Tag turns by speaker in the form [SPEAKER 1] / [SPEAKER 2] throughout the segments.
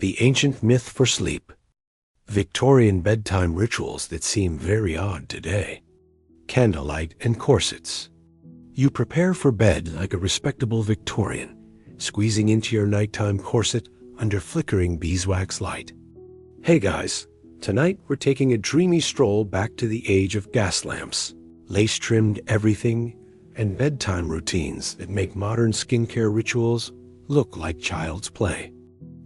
[SPEAKER 1] The ancient myth for sleep. Victorian bedtime rituals that seem very odd today. Candlelight and corsets. You prepare for bed like a respectable Victorian, squeezing into your nighttime corset under flickering beeswax light. Hey guys, tonight we're taking a dreamy stroll back to the age of gas lamps, lace-trimmed everything, and bedtime routines that make modern skincare rituals look like child's play.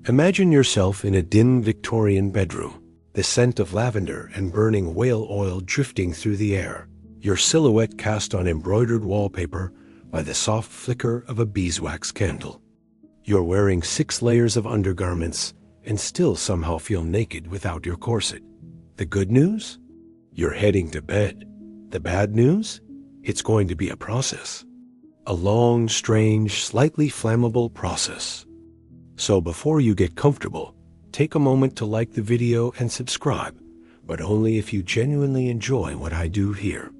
[SPEAKER 1] Imagine yourself in a dim Victorian bedroom, the scent of lavender and burning whale oil drifting through the air, your silhouette cast on embroidered wallpaper by the soft flicker of a beeswax candle. You're wearing 6 layers of undergarments and still somehow feel naked without your corset. The good news? You're heading to bed. The bad news? It's going to be a process. A long, strange, slightly flammable process. So before you get comfortable, take a moment to like the video and subscribe, but only if you genuinely enjoy what I do here.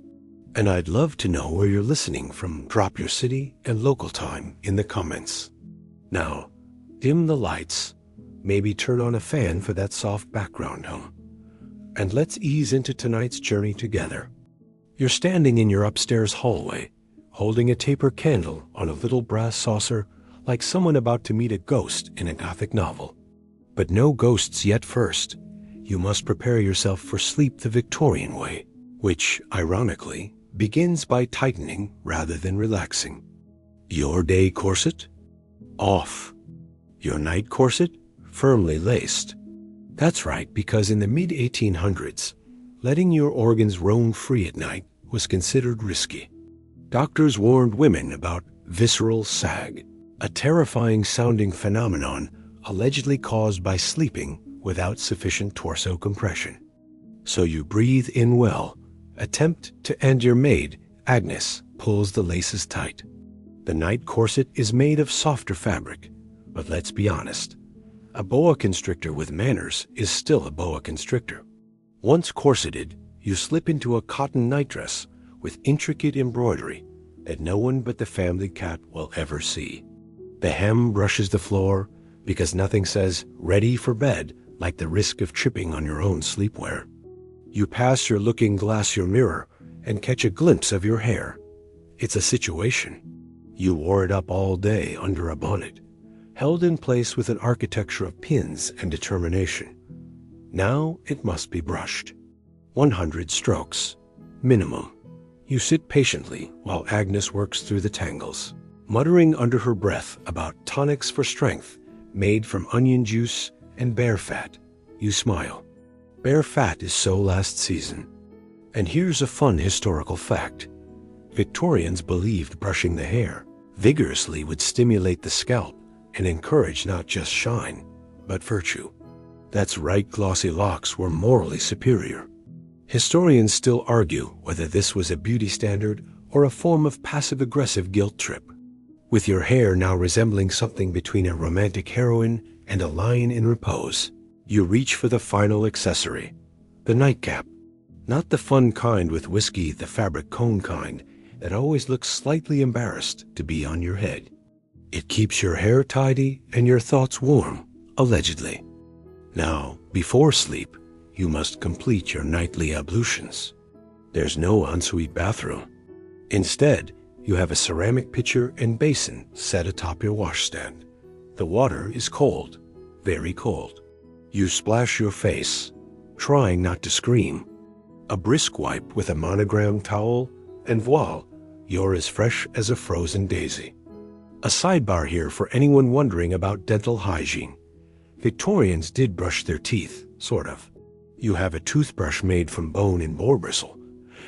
[SPEAKER 1] And I'd love to know where you're listening from. Drop your city and local time in the comments. Now, dim the lights, maybe turn on a fan for that soft background hum, and let's ease into tonight's journey together. You're standing in your upstairs hallway, holding a taper candle on a little brass saucer like someone about to meet a ghost in a Gothic novel. But no ghosts yet first. You must prepare yourself for sleep the Victorian way, which, ironically, begins by tightening rather than relaxing. Your day corset? Off. Your night corset? Firmly laced. That's right, because in the mid-1800s, letting your organs roam free at night was considered risky. Doctors warned women about visceral sag, a terrifying-sounding phenomenon allegedly caused by sleeping without sufficient torso compression. So you breathe in well, attempt to, and your maid, Agnes, pulls the laces tight. The night corset is made of softer fabric, but let's be honest, a boa constrictor with manners is still a boa constrictor. Once corseted, you slip into a cotton nightdress with intricate embroidery that no one but the family cat will ever see. The hem brushes the floor because nothing says ready for bed like the risk of tripping on your own sleepwear. You pass your looking glass your mirror and catch a glimpse of your hair. It's a situation. You wore it up all day under a bonnet, held in place with an architecture of pins and determination. Now it must be brushed. 100 strokes, minimum. You sit patiently while Agnes works through the tangles, muttering under her breath about tonics for strength made from onion juice and bear fat. You smile. Bear fat is so last season. And here's a fun historical fact. Victorians believed brushing the hair vigorously would stimulate the scalp and encourage not just shine, but virtue. That's right, glossy locks were morally superior. Historians still argue whether this was a beauty standard or a form of passive-aggressive guilt trip. With your hair now resembling something between a romantic heroine and a lion in repose, you reach for the final accessory, the nightcap. Not the fun kind with whiskey, the fabric cone kind that always looks slightly embarrassed to be on your head. It keeps your hair tidy and your thoughts warm, allegedly. Now, before sleep, you must complete your nightly ablutions. There's no ensuite bathroom. Instead, you have a ceramic pitcher and basin set atop your washstand. The water is cold, very cold. You splash your face, trying not to scream. A brisk wipe with a monogrammed towel, and voila, you're as fresh as a frozen daisy. A sidebar here for anyone wondering about dental hygiene. Victorians did brush their teeth, sort of. You have a toothbrush made from bone and boar bristle,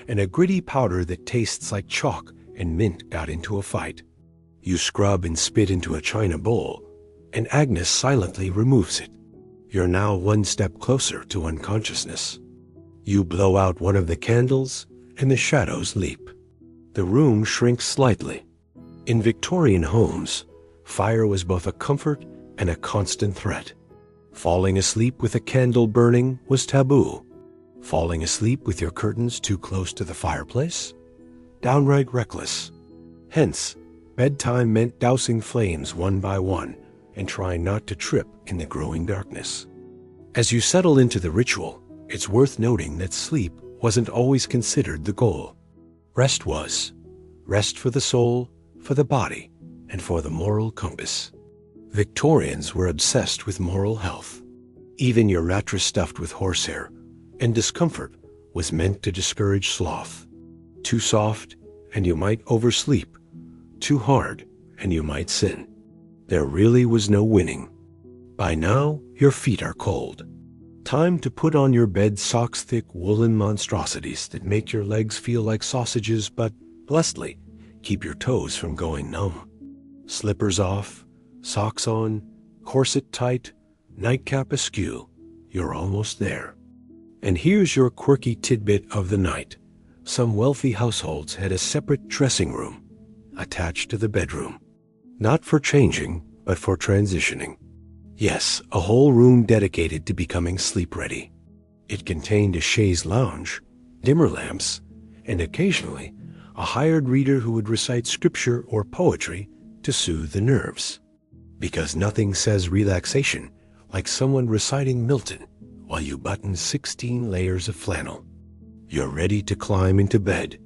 [SPEAKER 1] and a gritty powder that tastes like chalk and mint got into a fight. You scrub and spit into a china bowl, and Agnes silently removes it. You're now one step closer to unconsciousness. You blow out one of the candles, and the shadows leap. The room shrinks slightly. In Victorian homes, fire was both a comfort and a constant threat. Falling asleep with a candle burning was taboo. Falling asleep with your curtains too close to the fireplace? Downright reckless. Hence, bedtime meant dousing flames one by one and try not to trip in the growing darkness. As you settle into the ritual, it's worth noting that sleep wasn't always considered the goal. Rest was. Rest for the soul, for the body, and for the moral compass. Victorians were obsessed with moral health. Even your mattress stuffed with horsehair and discomfort was meant to discourage sloth. Too soft, and you might oversleep. Too hard, and you might sin. There really was no winning. By now, your feet are cold. Time to put on your bed socks-thick woolen monstrosities that make your legs feel like sausages but, blessedly, keep your toes from going numb. Slippers off, socks on, corset tight, nightcap askew. You're almost there. And here's your quirky tidbit of the night. Some wealthy households had a separate dressing room attached to the bedroom. Not for changing, but for transitioning. Yes, a whole room dedicated to becoming sleep-ready. It contained a chaise lounge, dimmer lamps, and occasionally a hired reader who would recite scripture or poetry to soothe the nerves. Because nothing says relaxation like someone reciting Milton while you button 16 layers of flannel. You're ready to climb into bed.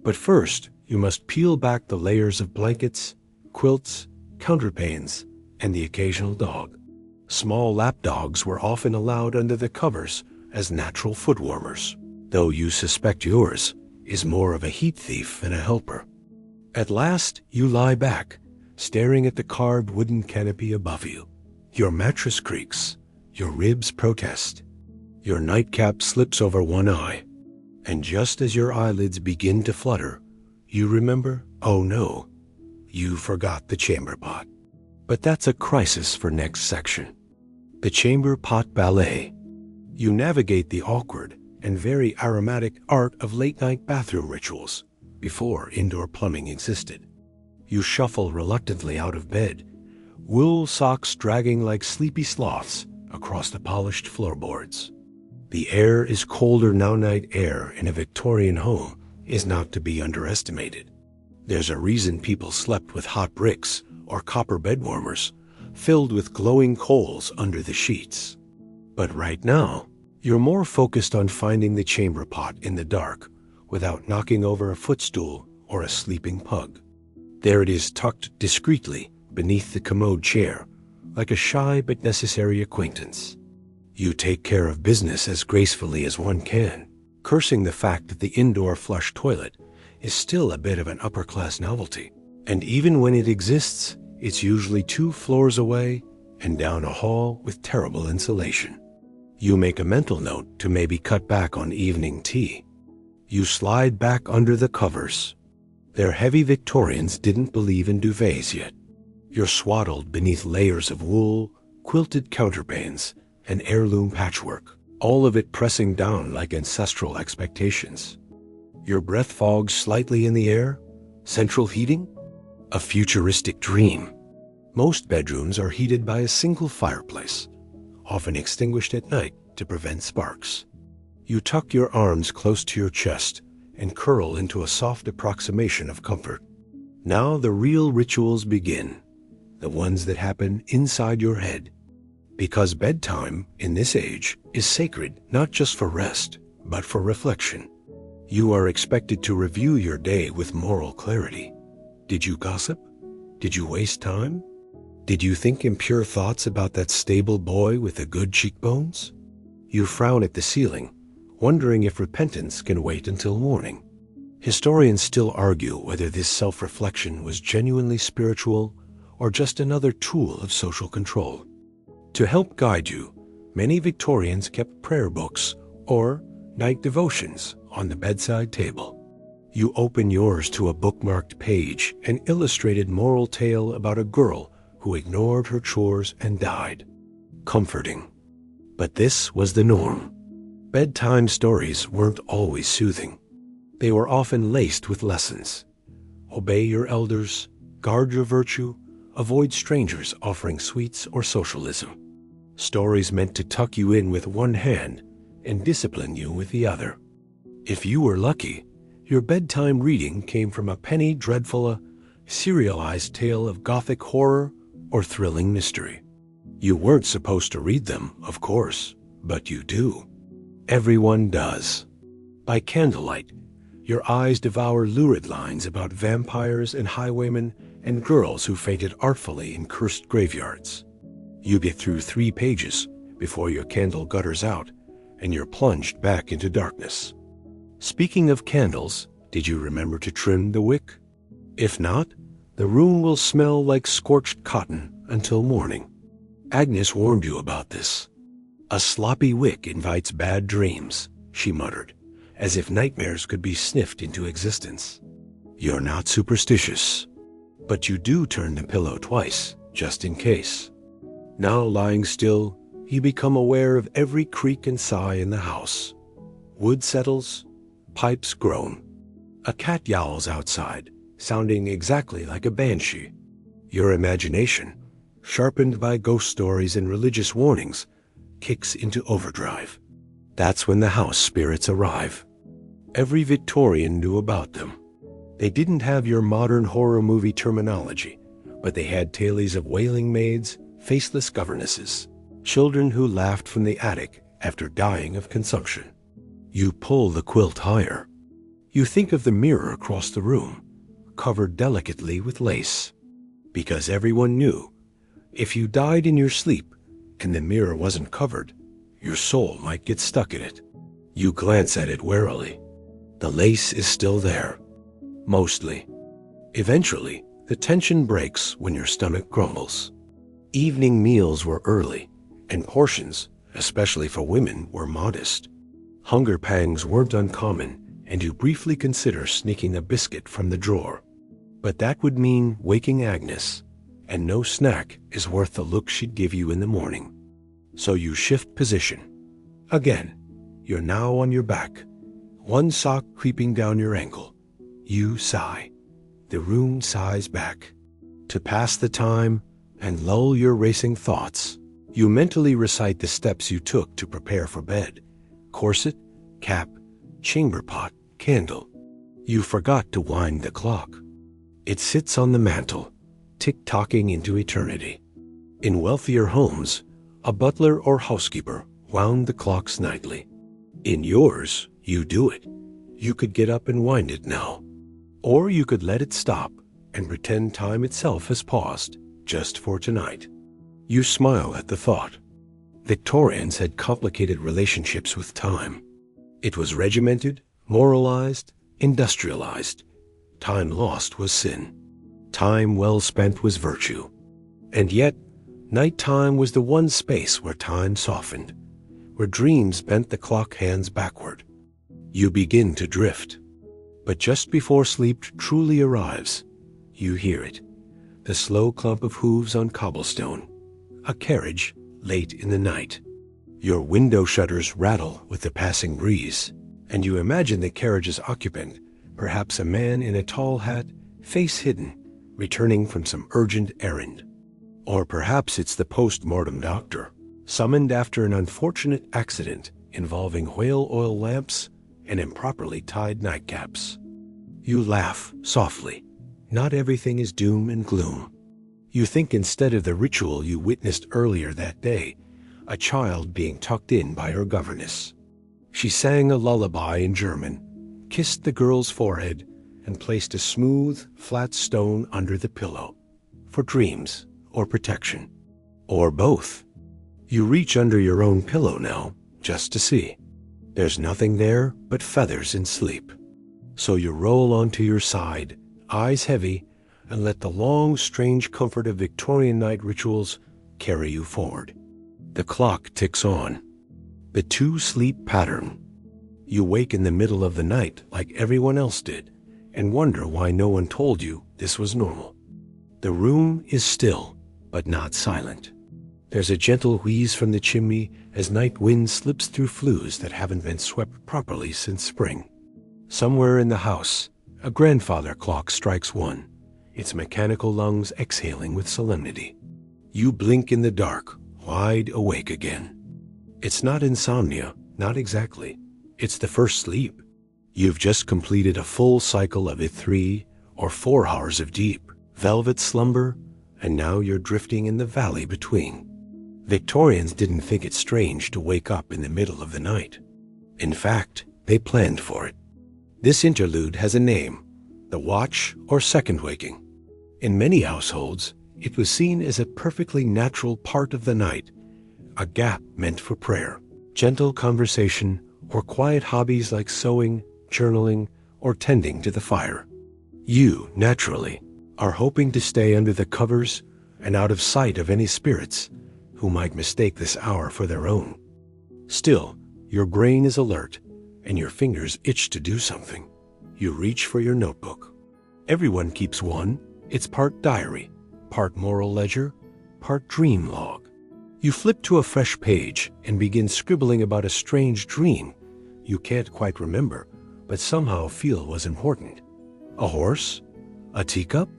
[SPEAKER 1] But first, you must peel back the layers of blankets, quilts, counterpanes, and the occasional dog. Small lap dogs were often allowed under the covers as natural foot warmers, though you suspect yours is more of a heat thief than a helper. At last, you lie back, staring at the carved wooden canopy above you. Your mattress creaks, your ribs protest, your nightcap slips over one eye, and just as your eyelids begin to flutter, you remember, oh no, you forgot the chamber pot. But that's a crisis for next section. The chamber pot ballet. You navigate the awkward and very aromatic art of late-night bathroom rituals before indoor plumbing existed. You shuffle reluctantly out of bed, wool socks dragging like sleepy sloths across the polished floorboards. The air is colder now. Night air in a Victorian home is not to be underestimated. There's a reason people slept with hot bricks or copper bed warmers filled with glowing coals under the sheets. But right now, you're more focused on finding the chamber pot in the dark without knocking over a footstool or a sleeping pug. There it is, tucked discreetly beneath the commode chair, like a shy but necessary acquaintance. You take care of business as gracefully as one can, cursing the fact that the indoor flush toilet is still a bit of an upper-class novelty. And even when it exists, it's usually 2 floors away and down a hall with terrible insulation. You make a mental note to maybe cut back on evening tea. You slide back under the covers. Their heavy Victorians didn't believe in duvets yet. You're swaddled beneath layers of wool, quilted counterpanes, and heirloom patchwork, all of it pressing down like ancestral expectations. Your breath fogs slightly in the air. Central heating? A futuristic dream. Most bedrooms are heated by a single fireplace, often extinguished at night to prevent sparks. You tuck your arms close to your chest and curl into a soft approximation of comfort. Now the real rituals begin, the ones that happen inside your head. Because bedtime, in this age, is sacred not just for rest, but for reflection. You are expected to review your day with moral clarity. Did you gossip? Did you waste time? Did you think impure thoughts about that stable boy with the good cheekbones? You frown at the ceiling, wondering if repentance can wait until morning. Historians still argue whether this self-reflection was genuinely spiritual or just another tool of social control. To help guide you, many Victorians kept prayer books or night devotions on the bedside table. You open yours to a bookmarked page, an illustrated moral tale about a girl who ignored her chores and died. Comforting. But this was the norm. Bedtime stories weren't always soothing. They were often laced with lessons. Obey your elders, guard your virtue, avoid strangers offering sweets or socialism. Stories meant to tuck you in with one hand and discipline you with the other. If you were lucky, your bedtime reading came from a penny dreadful, serialized tale of gothic horror or thrilling mystery. You weren't supposed to read them, of course, but you do. Everyone does. By candlelight, your eyes devour lurid lines about vampires and highwaymen and girls who fainted artfully in cursed graveyards. You get through 3 pages before your candle gutters out and you're plunged back into darkness. Speaking of candles, did you remember to trim the wick? If not, the room will smell like scorched cotton until morning. Agnes warned you about this. A sloppy wick invites bad dreams, she muttered, as if nightmares could be sniffed into existence. You're not superstitious, but you do turn the pillow twice, just in case. Now lying still, you become aware of every creak and sigh in the house. Wood settles, pipes groan. A cat yowls outside, sounding exactly like a banshee. Your imagination, sharpened by ghost stories and religious warnings, kicks into overdrive. That's when the house spirits arrive. Every Victorian knew about them. They didn't have your modern horror movie terminology, but they had tales of wailing maids, faceless governesses, children who laughed from the attic after dying of consumption. You pull the quilt higher. You think of the mirror across the room, covered delicately with lace, because everyone knew if you died in your sleep and the mirror wasn't covered, your soul might get stuck in it. You glance at it warily. The lace is still there. Mostly. Eventually, the tension breaks when your stomach grumbles. Evening meals were early, and portions, especially for women, were modest. Hunger pangs weren't uncommon, and you briefly consider sneaking a biscuit from the drawer. But that would mean waking Agnes, and no snack is worth the look she'd give you in the morning. So you shift position. Again, you're now on your back, one sock creeping down your ankle. You sigh. The room sighs back. To pass the time and lull your racing thoughts, you mentally recite the steps you took to prepare for bed. Corset, cap, chamber pot, candle. You forgot to wind the clock. It sits on the mantel, tick-tocking into eternity. In wealthier homes, a butler or housekeeper wound the clocks nightly. In yours, you do it. You could get up and wind it now. Or you could let it stop and pretend time itself has paused, just for tonight. You smile at the thought. Victorians had complicated relationships with time. It was regimented, moralized, industrialized. Time lost was sin. Time well spent was virtue. And yet, nighttime was the one space where time softened, where dreams bent the clock hands backward. You begin to drift. But just before sleep truly arrives, you hear it, the slow clump of hooves on cobblestone, a carriage late in the night. Your window shutters rattle with the passing breeze, and you imagine the carriage's occupant, perhaps a man in a tall hat, face hidden, returning from some urgent errand. Or perhaps it's the post-mortem doctor, summoned after an unfortunate accident involving whale oil lamps and improperly tied nightcaps. You laugh softly. Not everything is doom and gloom. You think instead of the ritual you witnessed earlier that day, a child being tucked in by her governess. She sang a lullaby in German, kissed the girl's forehead, and placed a smooth, flat stone under the pillow, for dreams or protection, or both. You reach under your own pillow now, just to see. There's nothing there but feathers in sleep. So you roll onto your side, eyes heavy, and let the long, strange comfort of Victorian night rituals carry you forward. The clock ticks on. The two-sleep pattern. You wake in the middle of the night like everyone else did, and wonder why no one told you this was normal. The room is still, but not silent. There's a gentle wheeze from the chimney as night wind slips through flues that haven't been swept properly since spring. Somewhere in the house, a grandfather clock strikes 1, its mechanical lungs exhaling with solemnity. You blink in the dark, wide awake again. It's not insomnia, not exactly. It's the first sleep. You've just completed a full cycle of 3 or 4 hours of deep, velvet slumber, and now you're drifting in the valley between. Victorians didn't think it strange to wake up in the middle of the night. In fact, they planned for it. This interlude has a name, the watch or second waking. In many households, it was seen as a perfectly natural part of the night, a gap meant for prayer, gentle conversation, or quiet hobbies like sewing, journaling, or tending to the fire. You, naturally, are hoping to stay under the covers and out of sight of any spirits who might mistake this hour for their own. Still, your brain is alert and your fingers itch to do something. You reach for your notebook. Everyone keeps one. It's part diary, part moral ledger, part dream log. You flip to a fresh page and begin scribbling about a strange dream you can't quite remember, but somehow feel was important. A horse? A teacup?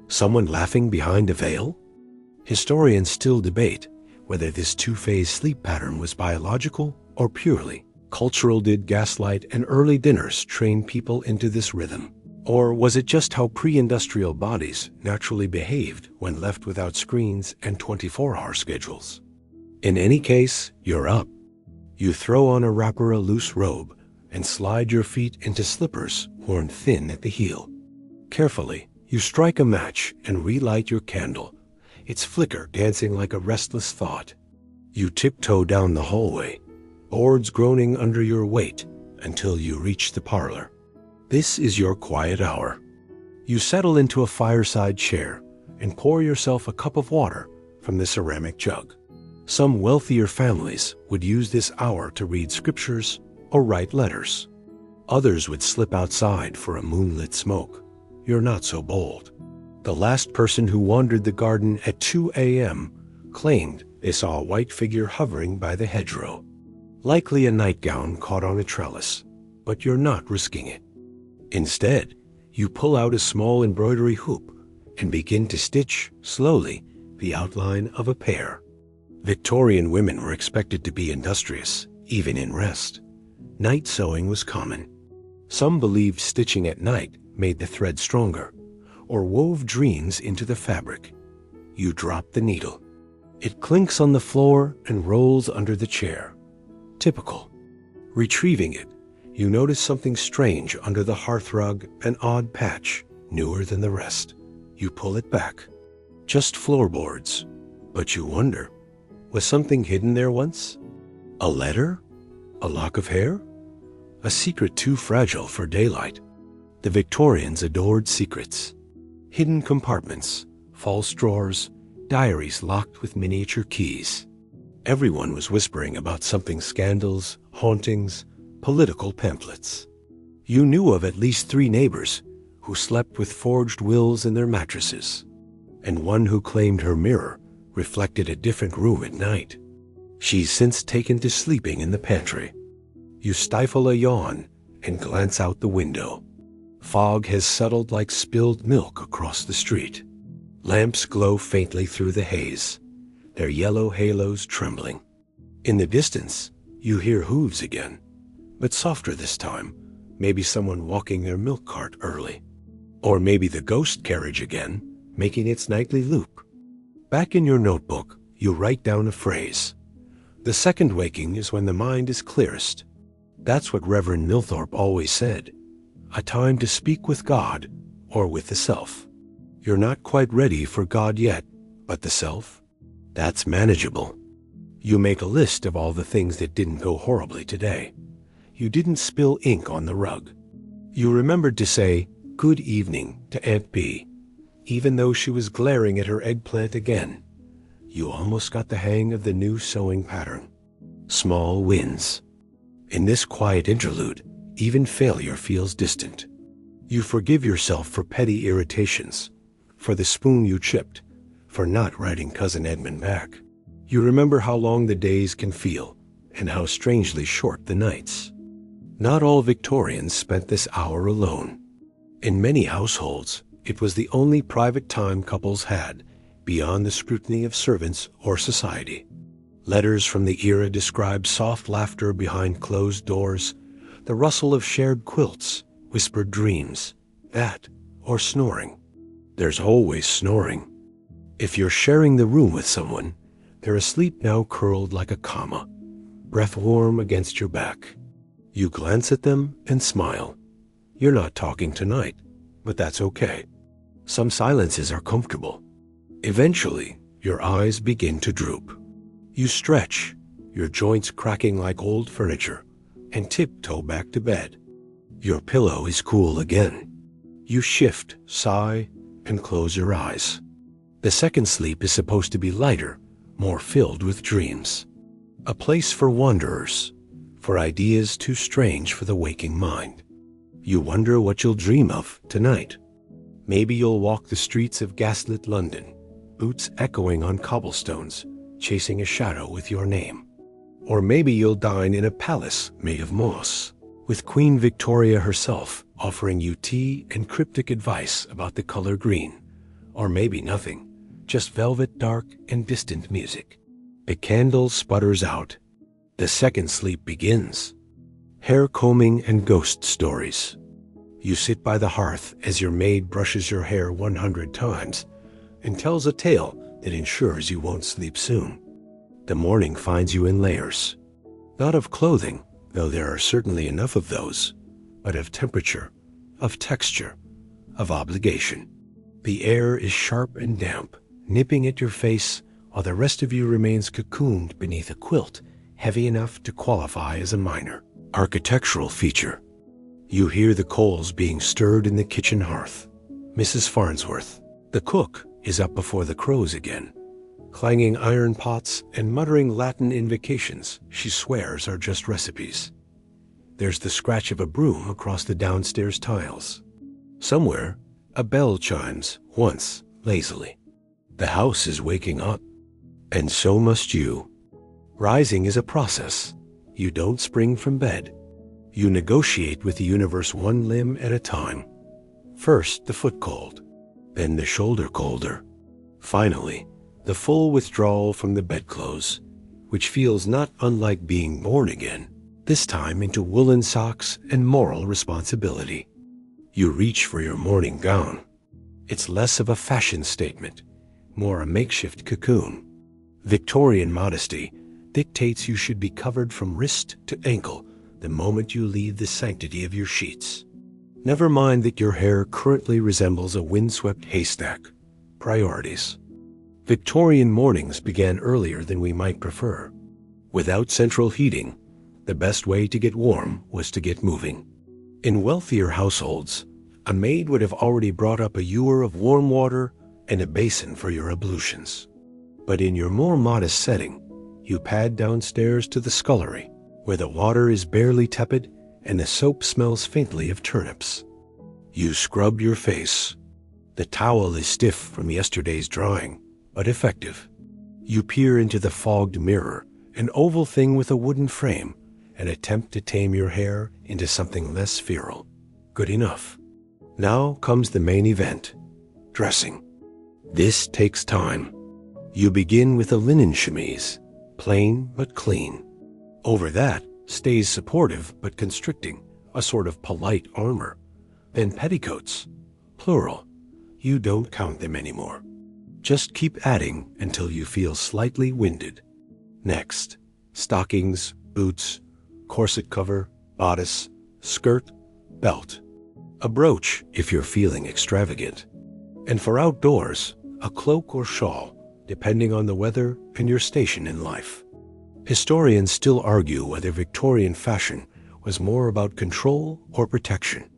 [SPEAKER 1] Someone laughing behind a veil? Historians still debate whether this two-phase sleep pattern was biological or purely cultural. Did gaslight and early dinners train people into this rhythm? Or was it just how pre-industrial bodies naturally behaved when left without screens and 24-hour schedules? In any case, you're up. You throw on a wrapper, a loose robe, and slide your feet into slippers worn thin at the heel. Carefully, you strike a match and relight your candle, its flicker dancing like a restless thought. You tiptoe down the hallway, boards groaning under your weight, until you reach the parlor. This is your quiet hour. You settle into a fireside chair and pour yourself a cup of water from the ceramic jug. Some wealthier families would use this hour to read scriptures or write letters. Others would slip outside for a moonlit smoke. You're not so bold. The last person who wandered the garden at 2 a.m. claimed they saw a white figure hovering by the hedgerow. Likely a nightgown caught on a trellis, but you're not risking it. Instead, you pull out a small embroidery hoop and begin to stitch, slowly, the outline of a pear. Victorian women were expected to be industrious, even in rest. Night sewing was common. Some believed stitching at night made the thread stronger, or wove dreams into the fabric. You drop the needle. It clinks on the floor and rolls under the chair. Typical. Retrieving it, you notice something strange under the hearthrug, an odd patch, newer than the rest. You pull it back. Just floorboards. But you wonder, was something hidden there once? A letter? A lock of hair? A secret too fragile for daylight. The Victorians adored secrets. Hidden compartments, false drawers, diaries locked with miniature keys. Everyone was whispering about something: scandals, hauntings, political pamphlets. You knew of at least 3 neighbors who slept with forged wills in their mattresses, and one who claimed her mirror reflected a different room at night. She's since taken to sleeping in the pantry. You stifle a yawn and glance out the window. Fog has settled like spilled milk across the street. Lamps glow faintly through the haze, their yellow halos trembling. In the distance, you hear hooves again, but softer this time. Maybe someone walking their milk cart early. Or maybe the ghost carriage again, making its nightly loop. Back in your notebook, you write down a phrase. The second waking is when the mind is clearest. That's what Reverend Milthorpe always said. A time to speak with God or with the self. You're not quite ready for God yet, but the self? That's manageable. You make a list of all the things that didn't go horribly today. You didn't spill ink on the rug. You remembered to say, "Good evening" to Aunt B, even though she was glaring at her eggplant again. You almost got the hang of the new sewing pattern. Small wins. In this quiet interlude, even failure feels distant. You forgive yourself for petty irritations, for the spoon you chipped, for not writing Cousin Edmund back. You remember how long the days can feel, and how strangely short the nights. Not all Victorians spent this hour alone. In many households, it was the only private time couples had, beyond the scrutiny of servants or society. Letters from the era describe soft laughter behind closed doors, the rustle of shared quilts, whispered dreams, that, or snoring. There's always snoring. If you're sharing the room with someone, they're asleep now, curled like a comma, breath warm against your back. You glance at them and smile. You're not talking tonight, but that's okay. Some silences are comfortable. Eventually, your eyes begin to droop. You stretch, your joints cracking like old furniture, and tiptoe back to bed. Your pillow is cool again. You shift, sigh, and close your eyes. The second sleep is supposed to be lighter, more filled with dreams. A place for wanderers, for ideas too strange for the waking mind. You wonder what you'll dream of tonight. Maybe you'll walk the streets of gaslit London, boots echoing on cobblestones, chasing a shadow with your name. Or maybe you'll dine in a palace made of moss, with Queen Victoria herself offering you tea and cryptic advice about the color green. Or maybe nothing, just velvet dark and distant music. A candle sputters out. The second sleep begins. Hair combing and ghost stories. You sit by the hearth as your maid brushes your hair 100 times and tells a tale that ensures you won't sleep soon. The morning finds you in layers. Not of clothing, though there are certainly enough of those, but of temperature, of texture, of obligation. The air is sharp and damp, nipping at your face, while the rest of you remains cocooned beneath a quilt heavy enough to qualify as a minor architectural feature. You hear the coals being stirred in the kitchen hearth. Mrs. Farnsworth, the cook, is up before the crows again, clanging iron pots and muttering Latin invocations she swears are just recipes. There's the scratch of a broom across the downstairs tiles. Somewhere, a bell chimes once lazily. The house is waking up, and so must you. Rising is a process. You don't spring from bed. You negotiate with the universe one limb at a time. First the foot cold, then the shoulder colder. Finally, the full withdrawal from the bedclothes, which feels not unlike being born again, this time into woolen socks and moral responsibility. You reach for your morning gown. It's less of a fashion statement, more a makeshift cocoon. Victorian modesty dictates you should be covered from wrist to ankle the moment you leave the sanctity of your sheets. Never mind that your hair currently resembles a windswept haystack. Priorities. Victorian mornings began earlier than we might prefer. Without central heating, the best way to get warm was to get moving. In wealthier households, a maid would have already brought up a ewer of warm water and a basin for your ablutions. But in your more modest setting, you pad downstairs to the scullery, where the water is barely tepid and the soap smells faintly of turnips. You scrub your face. The towel is stiff from yesterday's drying, but effective. You peer into the fogged mirror, an oval thing with a wooden frame, and attempt to tame your hair into something less feral. Good enough. Now comes the main event, dressing. This takes time. You begin with a linen chemise, plain but clean. Over that stays supportive but constricting, a sort of polite armor. Then petticoats, plural. You don't count them anymore. Just keep adding until you feel slightly winded. Next, stockings, boots, corset cover, bodice, skirt, belt. A brooch if you're feeling extravagant. And for outdoors, a cloak or shawl, depending on the weather and your station in life. Historians still argue whether Victorian fashion was more about control or protection.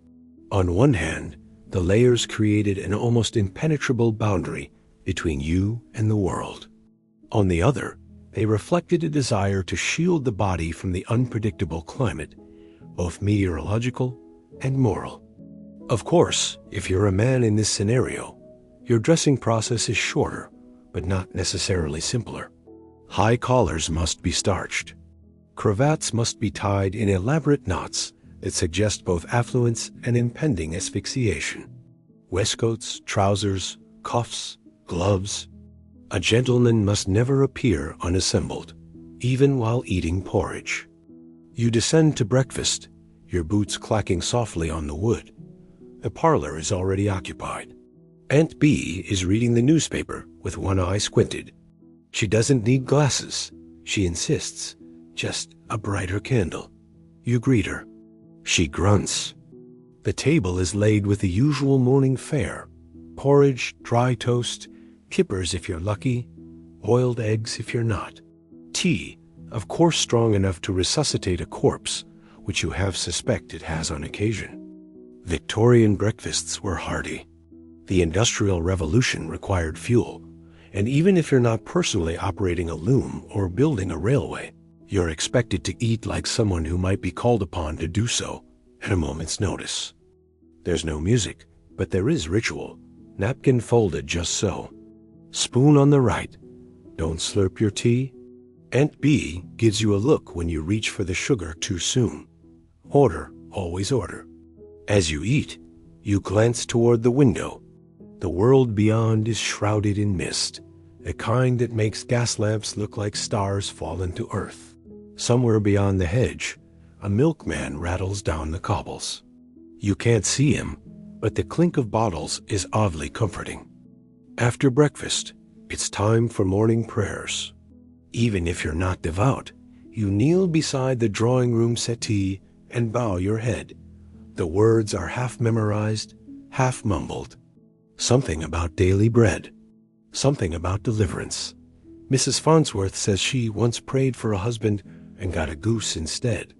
[SPEAKER 1] On one hand, the layers created an almost impenetrable boundary between you and the world. On the other, they reflected a desire to shield the body from the unpredictable climate, both meteorological and moral. Of course, if you're a man in this scenario, your dressing process is shorter, but not necessarily simpler. High collars must be starched. Cravats must be tied in elaborate knots that suggest both affluence and impending asphyxiation. Waistcoats, trousers, cuffs, gloves. A gentleman must never appear unassembled, even while eating porridge. You descend to breakfast, your boots clacking softly on the wood. The parlor is already occupied. Aunt B is reading the newspaper with one eye squinted. She doesn't need glasses. She insists. Just a brighter candle. You greet her. She grunts. The table is laid with the usual morning fare. Porridge, dry toast, kippers if you're lucky, boiled eggs if you're not. Tea, of course strong enough to resuscitate a corpse, which you have suspect it has on occasion. Victorian breakfasts were hearty. The Industrial Revolution required fuel, and even if you're not personally operating a loom or building a railway, you're expected to eat like someone who might be called upon to do so at a moment's notice. There's no music, but there is ritual. Napkin folded just so. Spoon on the right. Don't slurp your tea. Aunt B gives you a look when you reach for the sugar too soon. Order, always order. As you eat, you glance toward the window. The world beyond is shrouded in mist, a kind that makes gas lamps look like stars fallen to earth. Somewhere beyond the hedge, a milkman rattles down the cobbles. You can't see him, but the clink of bottles is oddly comforting. After breakfast, it's time for morning prayers. Even if you're not devout, you kneel beside the drawing room settee and bow your head. The words are half memorized, half mumbled. Something about daily bread. Something about deliverance. Mrs. Farnsworth says she once prayed for a husband and got a goose instead.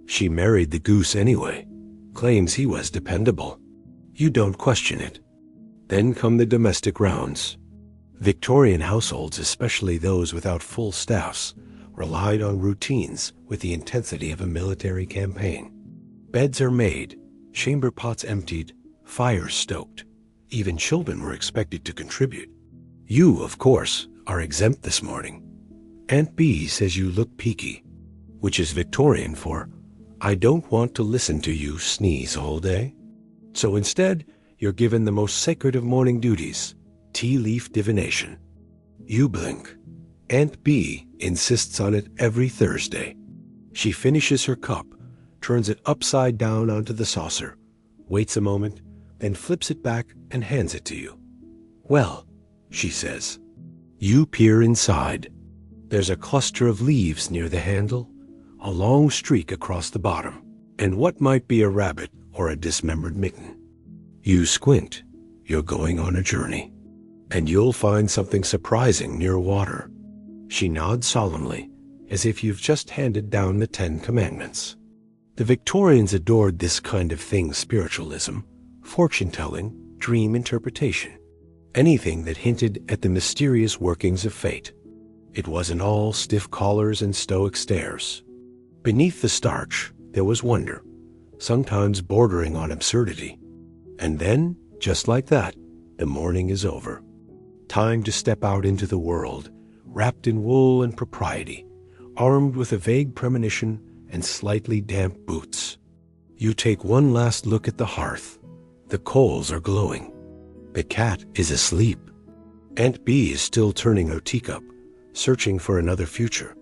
[SPEAKER 1] She married the goose anyway. Claims he was dependable. You don't question it. Then come the domestic rounds. Victorian households, especially those without full staffs, relied on routines with the intensity of a military campaign. Beds are made, chamber pots emptied, fires stoked. Even children were expected to contribute. You, of course, are exempt this morning. Aunt B says you look peaky, which is Victorian for, I don't want to listen to you sneeze all day. So instead, you're given the most sacred of morning duties, tea leaf divination. You blink. Aunt B insists on it every Thursday. She finishes her cup, turns it upside down onto the saucer, waits a moment, then flips it back and hands it to you. Well, she says. You peer inside. There's a cluster of leaves near the handle, a long streak across the bottom, and what might be a rabbit or a dismembered mitten. You squint. You're going on a journey. And you'll find something surprising near water. She nods solemnly, as if you've just handed down the 10 Commandments. The Victorians adored this kind of thing: spiritualism, fortune-telling, dream interpretation, anything that hinted at the mysterious workings of fate. It wasn't all stiff collars and stoic stares. Beneath the starch, there was wonder, sometimes bordering on absurdity. And then, just like that, the morning is over. Time to step out into the world, wrapped in wool and propriety, armed with a vague premonition and slightly damp boots. You take one last look at the hearth. The coals are glowing. The cat is asleep. Aunt B is still turning her teacup, searching for another future.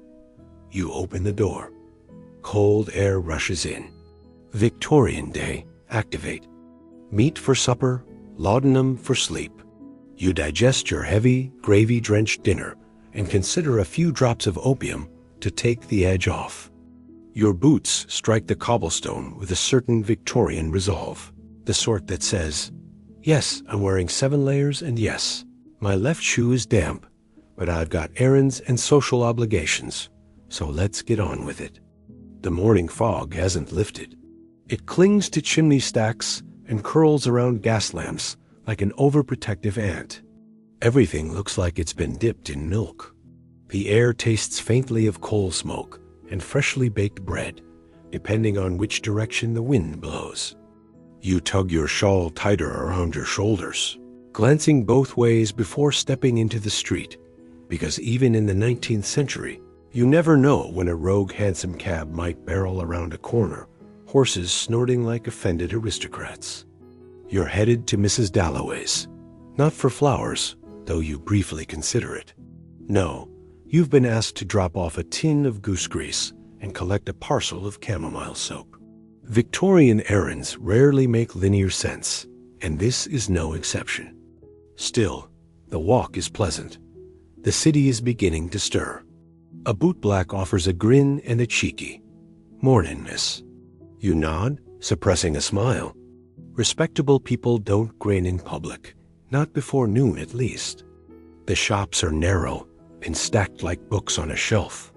[SPEAKER 1] You open the door. Cold air rushes in. Victorian Day, activate. Meat for supper, laudanum for sleep. You digest your heavy, gravy-drenched dinner and consider a few drops of opium to take the edge off. Your boots strike the cobblestone with a certain Victorian resolve, the sort that says, yes, I'm wearing 7 layers, and yes, my left shoe is damp, but I've got errands and social obligations, so let's get on with it. The morning fog hasn't lifted. It clings to chimney stacks and curls around gas lamps like an overprotective ant. Everything looks like it's been dipped in milk. The air tastes faintly of coal smoke and freshly baked bread, depending on which direction the wind blows. You tug your shawl tighter around your shoulders, glancing both ways before stepping into the street, because even in the 19th century, you never know when a rogue hansom cab might barrel around a corner, horses snorting like offended aristocrats. You're headed to Mrs. Dalloway's, not for flowers, though you briefly consider it. No, you've been asked to drop off a tin of goose grease and collect a parcel of chamomile soap. Victorian errands rarely make linear sense, and this is no exception. Still, the walk is pleasant. The city is beginning to stir. A bootblack offers a grin and a cheeky, "Mornin', miss." You nod, suppressing a smile. Respectable people don't grin in public, not before noon at least. The shops are narrow and stacked like books on a shelf.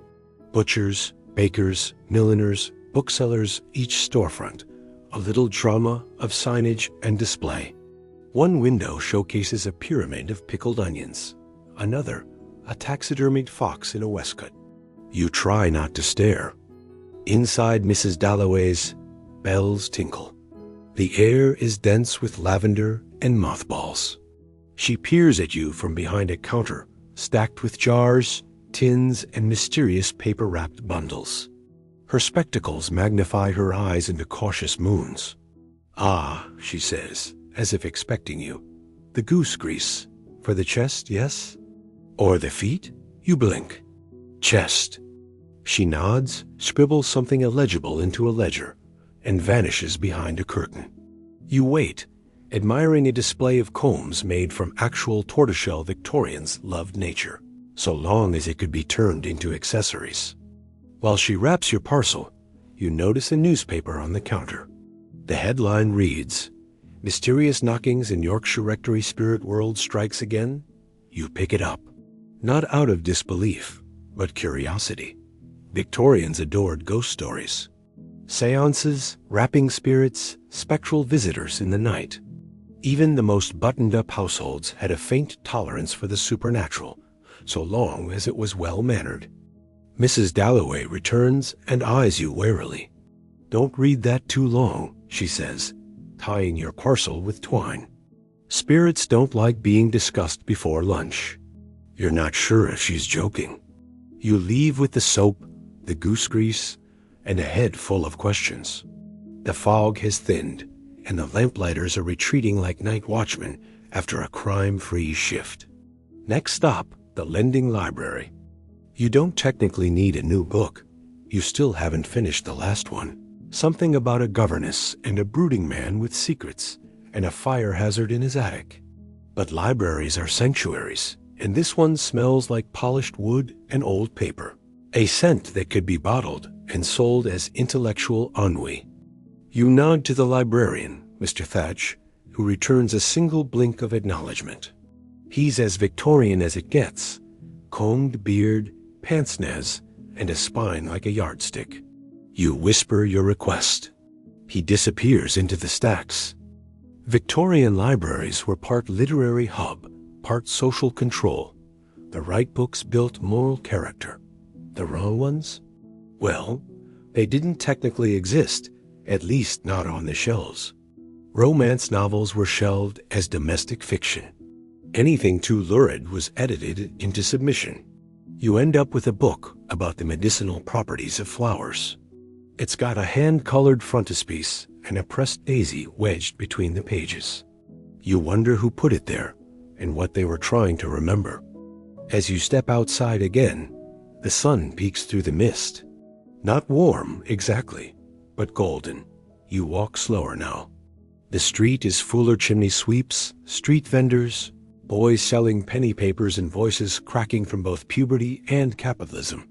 [SPEAKER 1] Butchers, bakers, milliners, booksellers, each storefront, a little drama of signage and display. One window showcases a pyramid of pickled onions, another, a taxidermied fox in a waistcoat. You try not to stare. Inside Mrs. Dalloway's, bells tinkle. The air is dense with lavender and mothballs. She peers at you from behind a counter stacked with jars, tins, and mysterious paper-wrapped bundles. Her spectacles magnify her eyes into cautious moons. "Ah," she says, as if expecting you. "The goose grease. For the chest, yes? Or the feet?" You blink. "Chest." She nods, scribbles something illegible into a ledger, and vanishes behind a curtain. You wait, admiring a display of combs made from actual tortoiseshell Victorians loved nature, so long as it could be turned into accessories. While she wraps your parcel, you notice a newspaper on the counter. The headline reads, "Mysterious knockings in Yorkshire Rectory Spirit World Strikes Again." You pick it up, not out of disbelief, but curiosity. Victorians adored ghost stories. Seances, rapping spirits, spectral visitors in the night. Even the most buttoned-up households had a faint tolerance for the supernatural, so long as it was well-mannered. Mrs. Dalloway returns and eyes you warily. "Don't read that too long," she says, tying your parcel with twine. Spirits don't like being discussed before lunch. You're not sure if she's joking. You leave with the soap, the goose grease, and a head full of questions. The fog has thinned, and the lamplighters are retreating like night watchmen after a crime-free shift. Next stop, the lending library. You don't technically need a new book. You still haven't finished the last one. Something about a governess and a brooding man with secrets and a fire hazard in his attic. But libraries are sanctuaries, and this one smells like polished wood and old paper. A scent that could be bottled and sold as intellectual ennui. You nod to the librarian, Mr. Thatch, who returns a single blink of acknowledgement. He's as Victorian as it gets. Combed beard, pince-nez, and a spine like a yardstick. You whisper your request. He disappears into the stacks. Victorian libraries were part literary hub, part social control. The right books built moral character. The wrong ones? Well, they didn't technically exist, at least not on the shelves. Romance novels were shelved as domestic fiction. Anything too lurid was edited into submission. You end up with a book about the medicinal properties of flowers. It's got a hand-colored frontispiece and a pressed daisy wedged between the pages. You wonder who put it there and what they were trying to remember. As you step outside again, the sun peeks through the mist. Not warm, exactly, but golden. You walk slower now. The street is fuller chimney sweeps, street vendors, boys selling penny papers and voices cracking from both puberty and capitalism.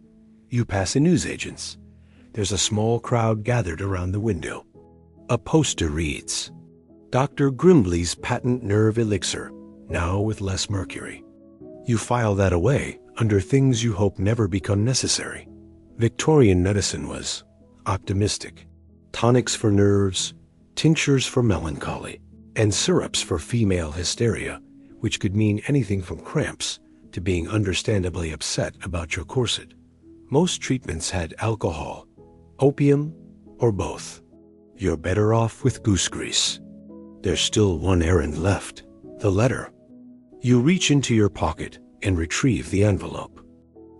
[SPEAKER 1] You pass a newsagent's. There's a small crowd gathered around the window. A poster reads, "Dr. Grimbley's patent nerve elixir, now with less mercury." You file that away under things you hope never become necessary. Victorian medicine was optimistic. Tonics for nerves, tinctures for melancholy, and syrups for female hysteria, which could mean anything from cramps to being understandably upset about your corset. Most treatments had alcohol, opium, or both. You're better off with goose grease. There's still one errand left, the letter. You reach into your pocket and retrieve the envelope.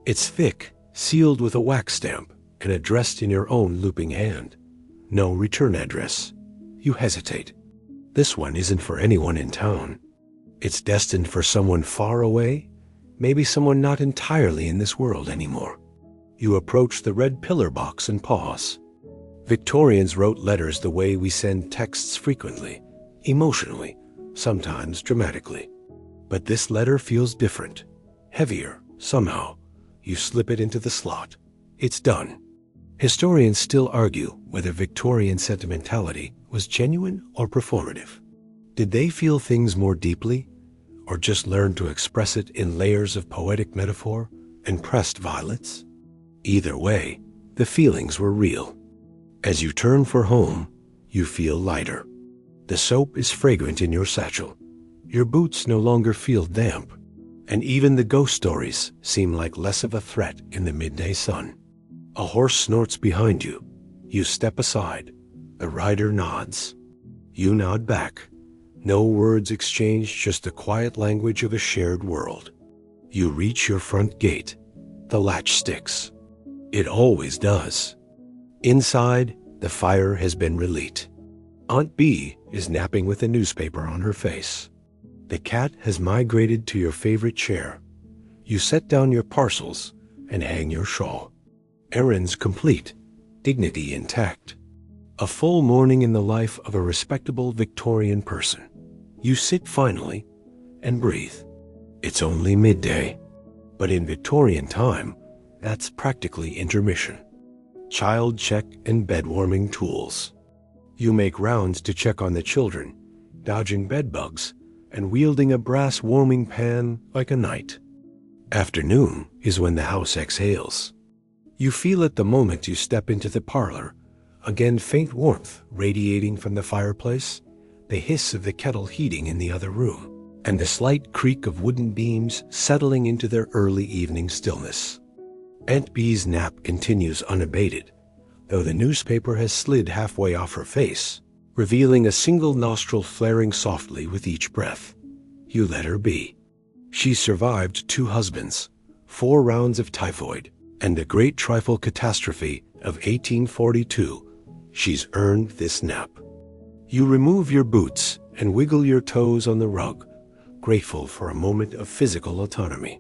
[SPEAKER 1] It's thick, sealed with a wax stamp, and addressed in your own looping hand. No return address. You hesitate. This one isn't for anyone in town. It's destined for someone far away, maybe someone not entirely in this world anymore. You approach the red pillar box and pause. Victorians wrote letters the way we send texts frequently, emotionally, sometimes dramatically. But this letter feels different, heavier, somehow. You slip it into the slot. It's done. Historians still argue whether Victorian sentimentality was genuine or performative. Did they feel things more deeply, or just learn to express it in layers of poetic metaphor and pressed violets? Either way, the feelings were real. As you turn for home, you feel lighter. The soap is fragrant in your satchel. Your boots no longer feel damp, and even the ghost stories seem like less of a threat in the midday sun. A horse snorts behind you. You step aside. The rider nods. You nod back. No words exchanged, just the quiet language of a shared world. You reach your front gate. The latch sticks. It always does. Inside, the fire has been relit. Aunt Bee is napping with a newspaper on her face. The cat has migrated to your favorite chair. You set down your parcels and hang your shawl. Errands complete, dignity intact. A full morning in the life of a respectable Victorian person. You sit finally and breathe. It's only midday, but in Victorian time, that's practically intermission. Child check and bed-warming tools. You make rounds to check on the children, dodging bedbugs and wielding a brass warming pan like a knight. Afternoon is when the house exhales. You feel it the moment you step into the parlor, again faint warmth radiating from the fireplace, the hiss of the kettle heating in the other room, and the slight creak of wooden beams settling into their early evening stillness. Aunt Bee's nap continues unabated, though the newspaper has slid halfway off her face, revealing a single nostril flaring softly with each breath. You let her be. She survived 2 husbands, 4 rounds of typhoid, and the Great Trifle Catastrophe of 1842. She's earned this nap. You remove your boots and wiggle your toes on the rug, grateful for a moment of physical autonomy.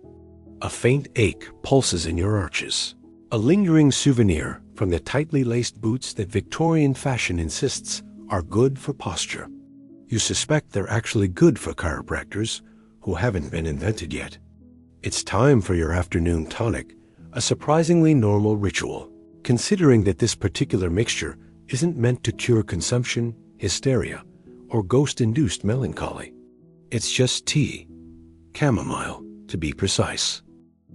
[SPEAKER 1] A faint ache pulses in your arches, a lingering souvenir from the tightly laced boots that Victorian fashion insists are good for posture. You suspect they're actually good for chiropractors who haven't been invented yet. It's time for your afternoon tonic, a surprisingly normal ritual, considering that this particular mixture isn't meant to cure consumption, hysteria, or ghost-induced melancholy. It's just tea, chamomile, to be precise.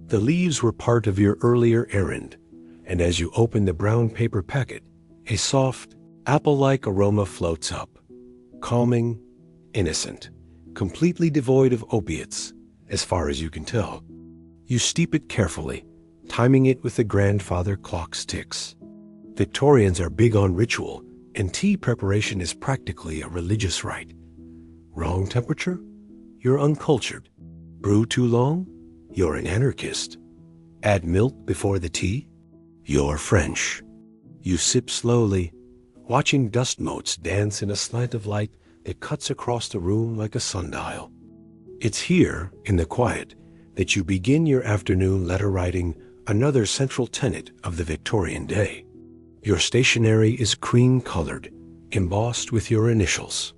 [SPEAKER 1] The leaves were part of your earlier errand, and as you open the brown paper packet, a soft, apple-like aroma floats up, calming, innocent, completely devoid of opiates, as far as you can tell. You steep it carefully, timing it with the grandfather clock's ticks. Victorians are big on ritual, and tea preparation is practically a religious rite. Wrong temperature? You're uncultured. Brew too long? You're an anarchist. Add milk before the tea? You're French. You sip slowly, watching dust motes dance in a slant of light that cuts across the room like a sundial. It's here, in the quiet, that you begin your afternoon letter writing, another central tenet of the Victorian day. Your stationery is cream-colored, embossed with your initials.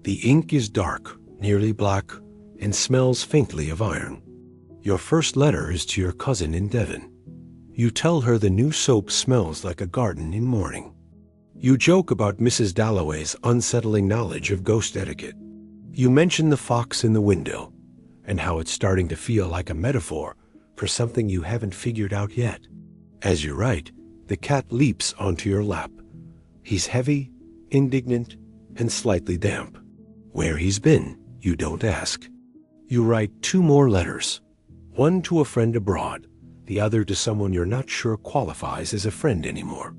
[SPEAKER 1] The ink is dark, nearly black, and smells faintly of iron. Your first letter is to your cousin in Devon. You tell her the new soap smells like a garden in morning. You joke about Mrs. Dalloway's unsettling knowledge of ghost etiquette. You mention the fox in the window, and how it's starting to feel like a metaphor for something you haven't figured out yet. As you write, the cat leaps onto your lap. He's heavy, indignant, and slightly damp. Where he's been, you don't ask. You write 2 more letters, one to a friend abroad, the other to someone you're not sure qualifies as a friend anymore.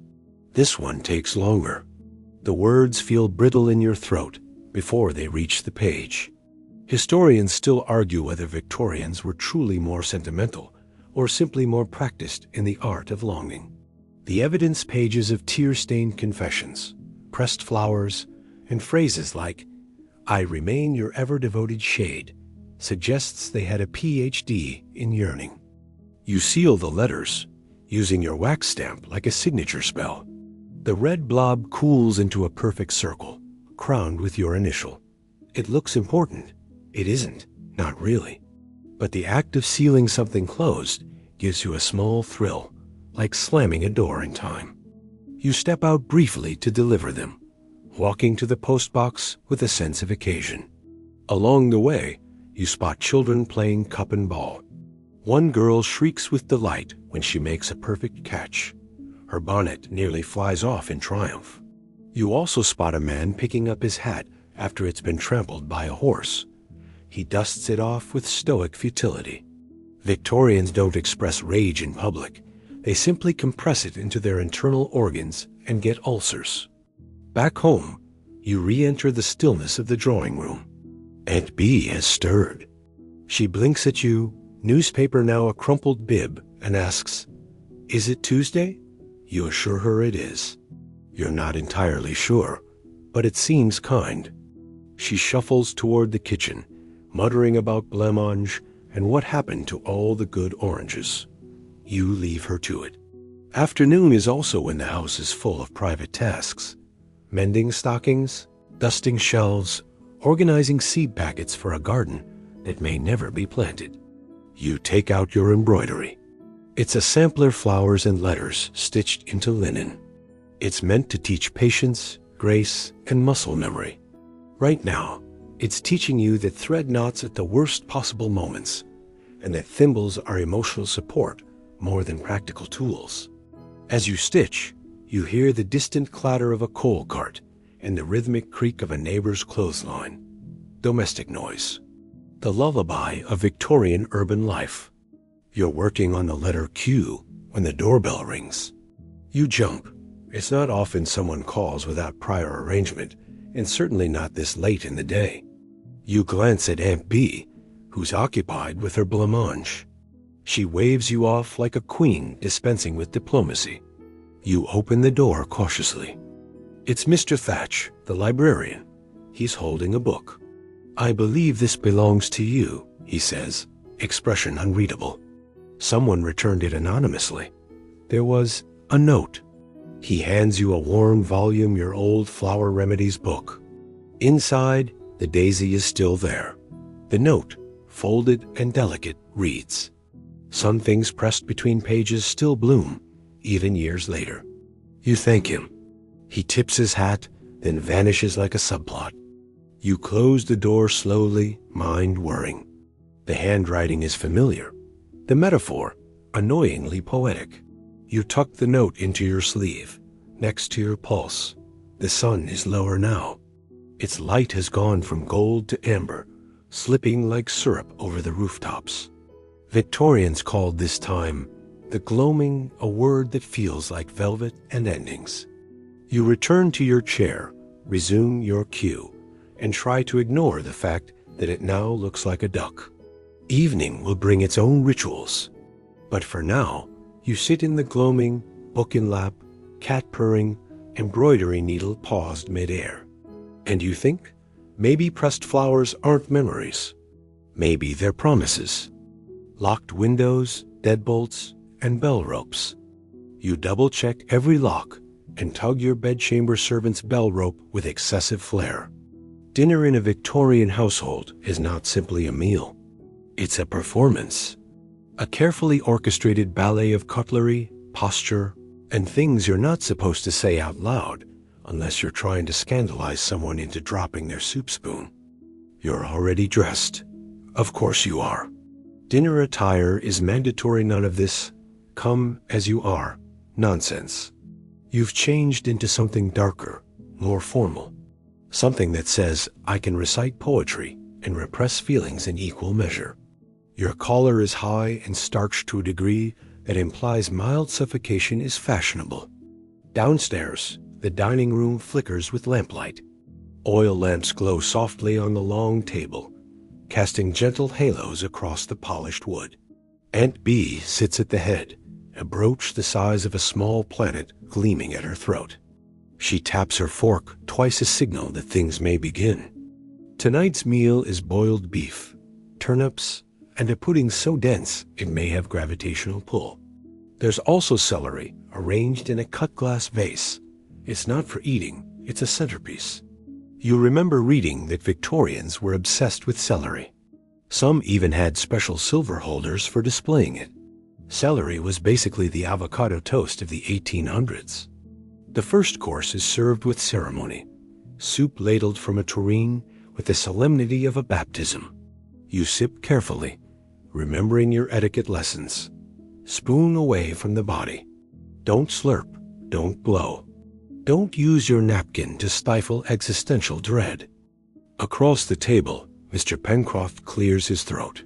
[SPEAKER 1] This one takes longer. The words feel brittle in your throat before they reach the page. Historians still argue whether Victorians were truly more sentimental or simply more practiced in the art of longing. The evidence pages of tear-stained confessions, pressed flowers, and phrases like, "I remain your ever-devoted shade," suggests they had a PhD in yearning. You seal the letters, using your wax stamp like a signature spell. The red blob cools into a perfect circle, crowned with your initial. It looks important. It isn't. Not really. But the act of sealing something closed gives you a small thrill, like slamming a door in time. You step out briefly to deliver them, walking to the postbox with a sense of occasion. Along the way, you spot children playing cup and ball. One girl shrieks with delight when she makes a perfect catch. Her bonnet nearly flies off in triumph. You also spot a man picking up his hat after it's been trampled by a horse. He dusts it off with stoic futility. Victorians don't express rage in public. They simply compress it into their internal organs and get ulcers. Back home, you re-enter the stillness of the drawing room. Aunt B has stirred. She blinks at you, newspaper now a crumpled bib, and asks, "Is it Tuesday?" You assure her it is. You're not entirely sure, but it seems kind. She shuffles toward the kitchen, muttering about blancmange and what happened to all the good oranges. You leave her to it. Afternoon is also when the house is full of private tasks. Mending stockings, dusting shelves, organizing seed packets for a garden that may never be planted. You take out your embroidery. It's a sampler flowers and letters stitched into linen. It's meant to teach patience, grace, and muscle memory. Right now, it's teaching you that thread knots at the worst possible moments, and that thimbles are emotional support more than practical tools. As you stitch, you hear the distant clatter of a coal cart and the rhythmic creak of a neighbor's clothesline. Domestic noise. The lullaby of Victorian urban life. You're working on the letter Q when the doorbell rings. You jump. It's not often someone calls without prior arrangement, and certainly not this late in the day. You glance at Aunt B, who's occupied with her blancmange. She waves you off like a queen dispensing with diplomacy. You open the door cautiously. It's Mr. Thatch, the librarian. He's holding a book. "I believe this belongs to you," he says, expression unreadable. Someone returned it anonymously. There was a note. He hands you a worn volume, your old flower remedies book. Inside, the daisy is still there. The note, folded and delicate, reads, "Some things pressed between pages still bloom, even years later." You thank him. He tips his hat, then vanishes like a subplot. You close the door slowly, mind whirring. The handwriting is familiar. The metaphor, annoyingly poetic. You tuck the note into your sleeve, next to your pulse. The sun is lower now. Its light has gone from gold to amber, slipping like syrup over the rooftops. Victorians called this time the gloaming, a word that feels like velvet and endings. You return to your chair, resume your cue, and try to ignore the fact that it now looks like a duck. Evening will bring its own rituals. But for now, you sit in the gloaming, book in lap, cat purring, embroidery needle paused midair. And you think, maybe pressed flowers aren't memories. Maybe they're promises. Locked windows, deadbolts, and bell ropes. You double-check every lock and tug your bedchamber servant's bell rope with excessive flair. Dinner in a Victorian household is not simply a meal. It's a performance. A carefully orchestrated ballet of cutlery, posture, and things you're not supposed to say out loud unless you're trying to scandalize someone into dropping their soup spoon. You're already dressed. Of course you are. Dinner attire is mandatory, none of this "come as you are" nonsense. You've changed into something darker, more formal. Something that says, "I can recite poetry and repress feelings in equal measure." Your collar is high and starched to a degree that implies mild suffocation is fashionable. Downstairs, the dining room flickers with lamplight. Oil lamps glow softly on the long table, casting gentle halos across the polished wood. Aunt B sits at the head, a brooch the size of a small planet gleaming at her throat. She taps her fork, twice a signal that things may begin. Tonight's meal is boiled beef, turnips, and a pudding so dense it may have gravitational pull. There's also celery arranged in a cut glass vase. It's not for eating, it's a centerpiece. You remember reading that Victorians were obsessed with celery. Some even had special silver holders for displaying it. Celery was basically the avocado toast of the 1800s. The first course is served with ceremony, soup ladled from a tureen with the solemnity of a baptism. You sip carefully, remembering your etiquette lessons. Spoon away from the body. Don't slurp, don't blow. Don't use your napkin to stifle existential dread. Across the table, Mr. Pencroft clears his throat.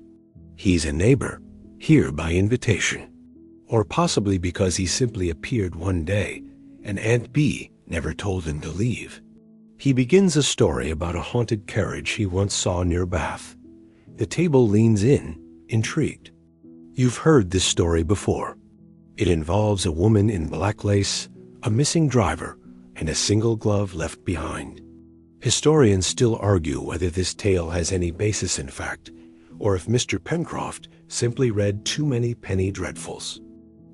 [SPEAKER 1] He's a neighbor, here by invitation. Or possibly because he simply appeared one day and Aunt Bee never told him to leave. He begins a story about a haunted carriage he once saw near Bath. The table leans in, intrigued. You've heard this story before. It involves a woman in black lace, a missing driver, and a single glove left behind. Historians still argue whether this tale has any basis in fact, or if Mr. Pencroft simply read too many penny dreadfuls.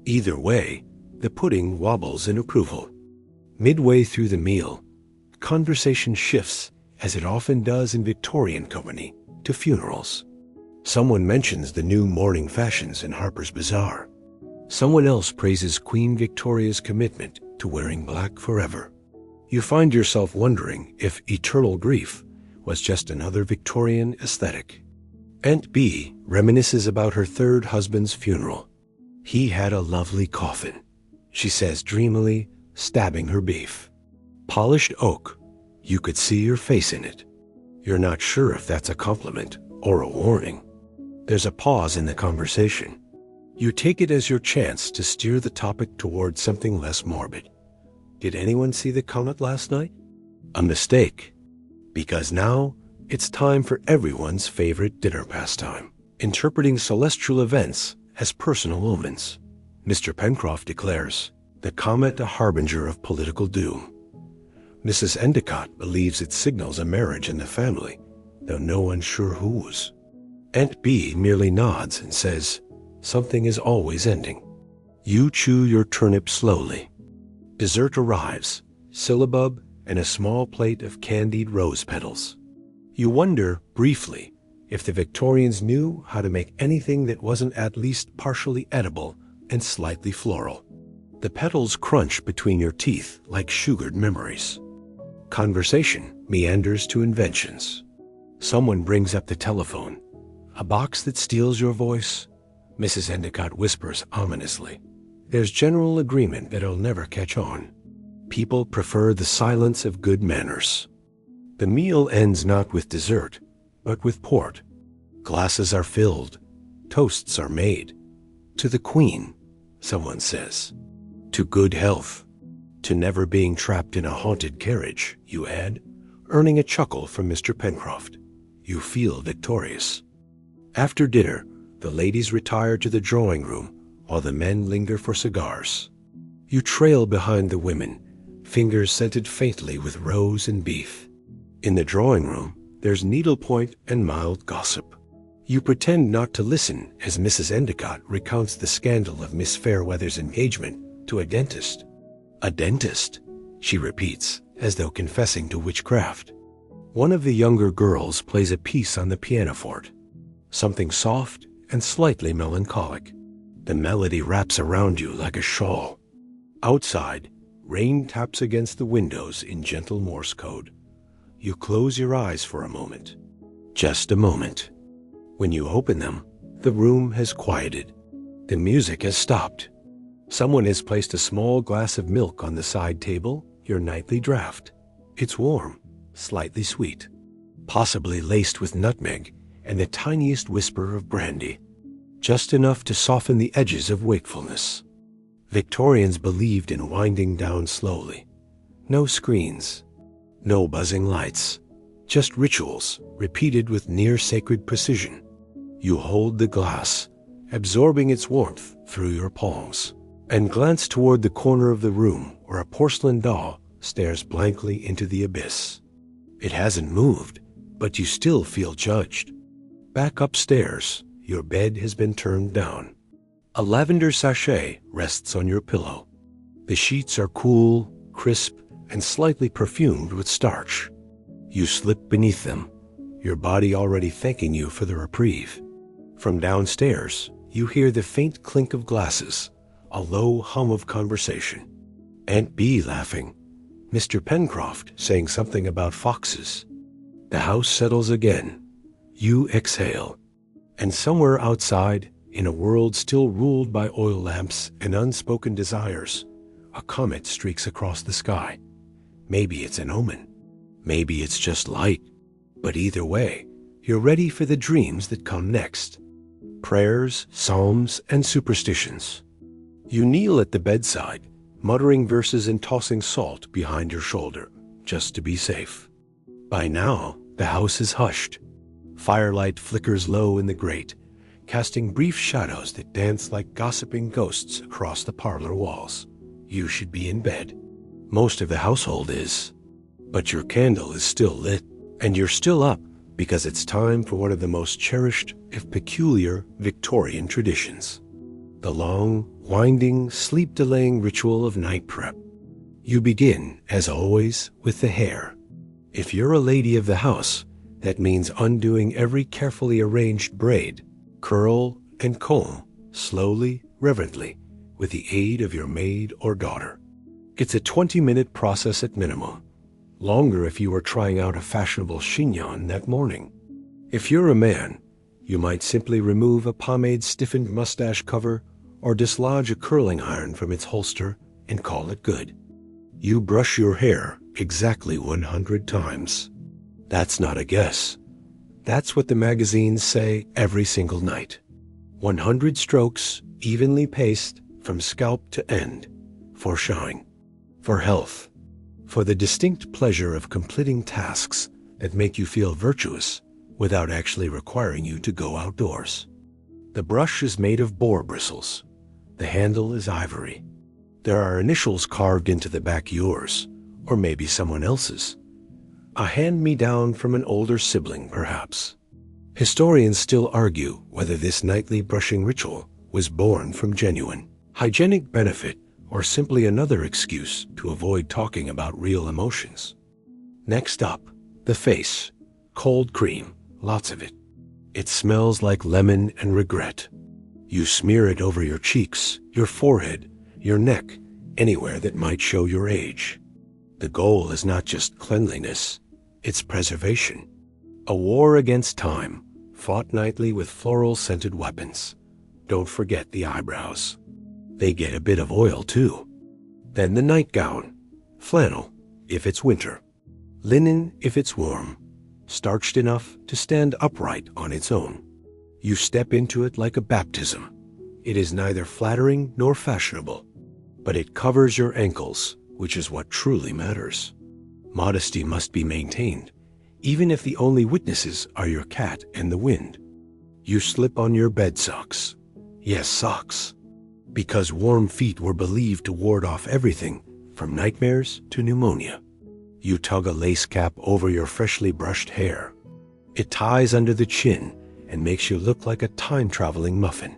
[SPEAKER 1] Either way, the pudding wobbles in approval. Midway through the meal, conversation shifts, as it often does in Victorian company, to funerals. Someone mentions the new mourning fashions in Harper's Bazaar. Someone else praises Queen Victoria's commitment to wearing black forever. You find yourself wondering if eternal grief was just another Victorian aesthetic. Aunt Bee reminisces about her third husband's funeral. He had a lovely coffin, she says dreamily, stabbing her beef. Polished oak, you could see your face in it. You're not sure if that's a compliment or a warning. There's a pause in the conversation. You take it as your chance to steer the topic towards something less morbid. Did anyone see the comet last night? A mistake, because now it's time for everyone's favorite dinner pastime, interpreting celestial events as personal omens. Mr. Pencroft declares, the comet a harbinger of political doom. Mrs. Endicott believes it signals a marriage in the family, though no one's sure whose. Aunt Bee merely nods and says, something is always ending. You chew your turnip slowly. Dessert arrives, syllabub and a small plate of candied rose petals. You wonder, briefly, if the Victorians knew how to make anything that wasn't at least partially edible and slightly floral. The petals crunch between your teeth like sugared memories. Conversation meanders to inventions. Someone brings up the telephone. A box that steals your voice? Mrs. Endicott whispers ominously. There's general agreement that it'll never catch on. People prefer the silence of good manners. The meal ends not with dessert, but with port. Glasses are filled. Toasts are made. To the Queen, someone says. To good health. To never being trapped in a haunted carriage, you add, earning a chuckle from Mr. Pencroft. You feel victorious. After dinner, the ladies retire to the drawing room, while the men linger for cigars. You trail behind the women, fingers scented faintly with rose and beef. In the drawing room, there's needlepoint and mild gossip. You pretend not to listen as Mrs. Endicott recounts the scandal of Miss Fairweather's engagement to a dentist. A dentist, she repeats, as though confessing to witchcraft. One of the younger girls plays a piece on the pianoforte, something soft and slightly melancholic. The melody wraps around you like a shawl. Outside, rain taps against the windows in gentle Morse code. You close your eyes for a moment. Just a moment. When you open them, the room has quieted. The music has stopped. Someone has placed a small glass of milk on the side table, your nightly draft. It's warm, slightly sweet, possibly laced with nutmeg and the tiniest whisper of brandy. Just enough to soften the edges of wakefulness. Victorians believed in winding down slowly. No screens, no buzzing lights, just rituals repeated with near-sacred precision. You hold the glass, absorbing its warmth through your palms, and glance toward the corner of the room where a porcelain doll stares blankly into the abyss. It hasn't moved, but you still feel judged. Back upstairs, your bed has been turned down. A lavender sachet rests on your pillow. The sheets are cool, crisp, and slightly perfumed with starch. You slip beneath them, your body already thanking you for the reprieve. From downstairs, you hear the faint clink of glasses, a low hum of conversation. Aunt Bee laughing, Mr. Pencroft saying something about foxes. The house settles again. You exhale. And somewhere outside, in a world still ruled by oil lamps and unspoken desires, a comet streaks across the sky. Maybe it's an omen. Maybe it's just light. But either way, you're ready for the dreams that come next. Prayers, psalms, and superstitions. You kneel at the bedside, muttering verses and tossing salt behind your shoulder, just to be safe. By now, the house is hushed. Firelight flickers low in the grate, casting brief shadows that dance like gossiping ghosts across the parlor walls. You should be in bed. Most of the household is. But your candle is still lit, and you're still up because it's time for one of the most cherished, if peculiar, Victorian traditions. The long, winding, sleep-delaying ritual of night prep. You begin, as always, with the hair. If you're a lady of the house, that means undoing every carefully arranged braid, curl, and comb, slowly, reverently, with the aid of your maid or daughter. It's a 20-minute process at minimum, longer if you are trying out a fashionable chignon that morning. If you're a man, you might simply remove a pomade-stiffened mustache cover or dislodge a curling iron from its holster and call it good. You brush your hair exactly 100 times. That's not a guess. That's what the magazines say every single night. 100 strokes, evenly paced, from scalp to end, for shine, for health, for the distinct pleasure of completing tasks that make you feel virtuous without actually requiring you to go outdoors. The brush is made of boar bristles. The handle is ivory. There are initials carved into the back, yours, or maybe someone else's. A hand-me-down from an older sibling, perhaps. Historians still argue whether this nightly brushing ritual was born from genuine hygienic benefit or simply another excuse to avoid talking about real emotions. Next up, the face. Cold cream, lots of it. It smells like lemon and regret. You smear it over your cheeks, your forehead, your neck, anywhere that might show your age. The goal is not just cleanliness, it's preservation. A war against time, fought nightly with floral-scented weapons. Don't forget the eyebrows. They get a bit of oil, too. Then the nightgown. Flannel, if it's winter. Linen, if it's warm. Starched enough to stand upright on its own. You step into it like a baptism. It is neither flattering nor fashionable, but it covers your ankles, which is what truly matters. Modesty must be maintained, even if the only witnesses are your cat and the wind. You slip on your bed socks. Yes, socks. Because warm feet were believed to ward off everything from nightmares to pneumonia. You tug a lace cap over your freshly brushed hair. It ties under the chin and makes you look like a time-traveling muffin.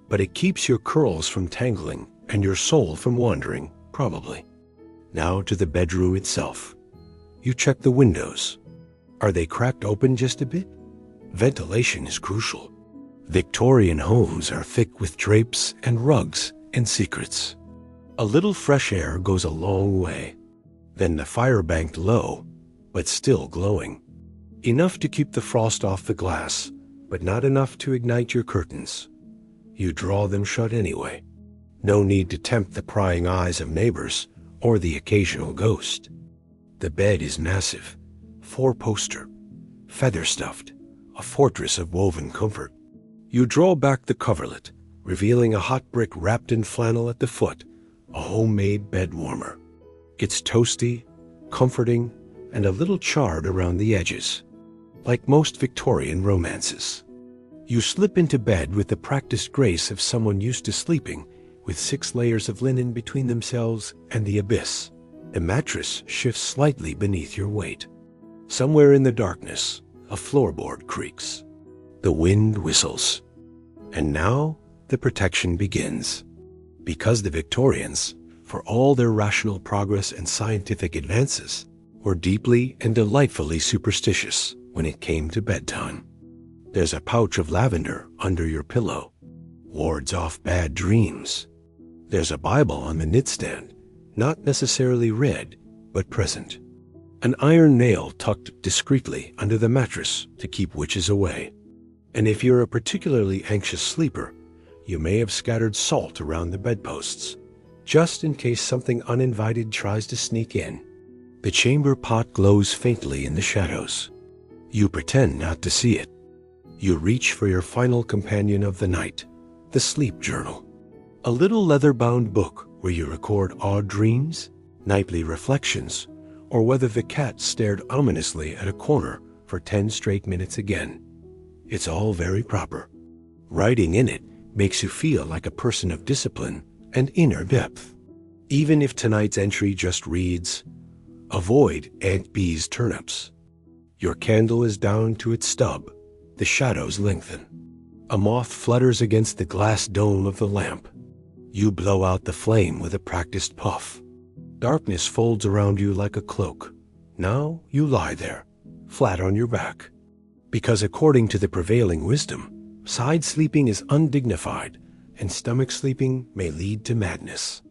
[SPEAKER 1] But it keeps your curls from tangling and your soul from wandering, probably. Now to the bedroom itself. You check the windows. Are they cracked open just a bit? Ventilation is crucial. Victorian homes are thick with drapes and rugs and secrets. A little fresh air goes a long way. Then the fire banked low, but still glowing. Enough to keep the frost off the glass, but not enough to ignite your curtains. You draw them shut anyway. No need to tempt the prying eyes of neighbors or the occasional ghost. The bed is massive, 4-poster, feather-stuffed, a fortress of woven comfort. You draw back the coverlet, revealing a hot brick wrapped in flannel at the foot, a homemade bed warmer. It's toasty, comforting, and a little charred around the edges, like most Victorian romances. You slip into bed with the practiced grace of someone used to sleeping with 6 layers of linen between themselves and the abyss. The mattress shifts slightly beneath your weight. Somewhere in the darkness, a floorboard creaks. The wind whistles. And now the protection begins. Because the Victorians, for all their rational progress and scientific advances, were deeply and delightfully superstitious. when it came to bedtime. There's a pouch of lavender under your pillow. Wards off bad dreams. There's a Bible on the nightstand, not necessarily read, but present. An iron nail tucked discreetly under the mattress to keep witches away. And if you're a particularly anxious sleeper, you may have scattered salt around the bedposts, just in case something uninvited tries to sneak in. The chamber pot glows faintly in the shadows. You pretend not to see it. You reach for your final companion of the night, the sleep journal. A little leather-bound book where you record odd dreams, nightly reflections, or whether the cat stared ominously at a corner for 10 straight minutes again. It's all very proper. Writing in it makes you feel like a person of discipline and inner depth. Even if tonight's entry just reads, "Avoid Aunt B's turnips." Your candle is down to its stub. The shadows lengthen. A moth flutters against the glass dome of the lamp. You blow out the flame with a practiced puff. Darkness folds around you like a cloak. Now you lie there, flat on your back. Because according to the prevailing wisdom, side sleeping is undignified, and stomach sleeping may lead to madness.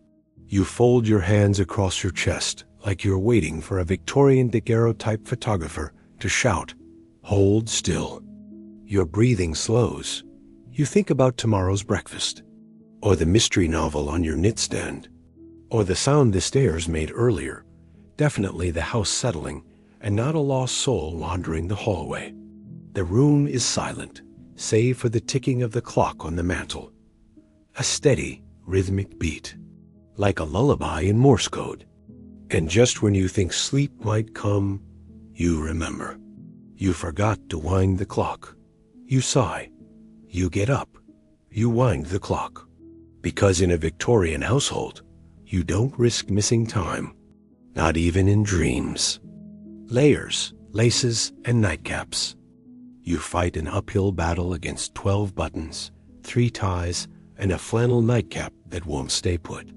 [SPEAKER 1] You fold your hands across your chest like you're waiting for a Victorian daguerreotype photographer to shout, "Hold still." Your breathing slows. You think about tomorrow's breakfast, or the mystery novel on your nightstand, or the sound the stairs made earlier, definitely the house settling, and not a lost soul wandering the hallway. The room is silent, save for the ticking of the clock on the mantel. A steady, rhythmic beat, like a lullaby in Morse code. And just when you think sleep might come, you remember. You forgot to wind the clock. You sigh. You get up. You wind the clock. Because in a Victorian household, you don't risk missing time, not even in dreams. Layers, laces, and nightcaps. You fight an uphill battle against 12 buttons, 3 ties, and a flannel nightcap that won't stay put.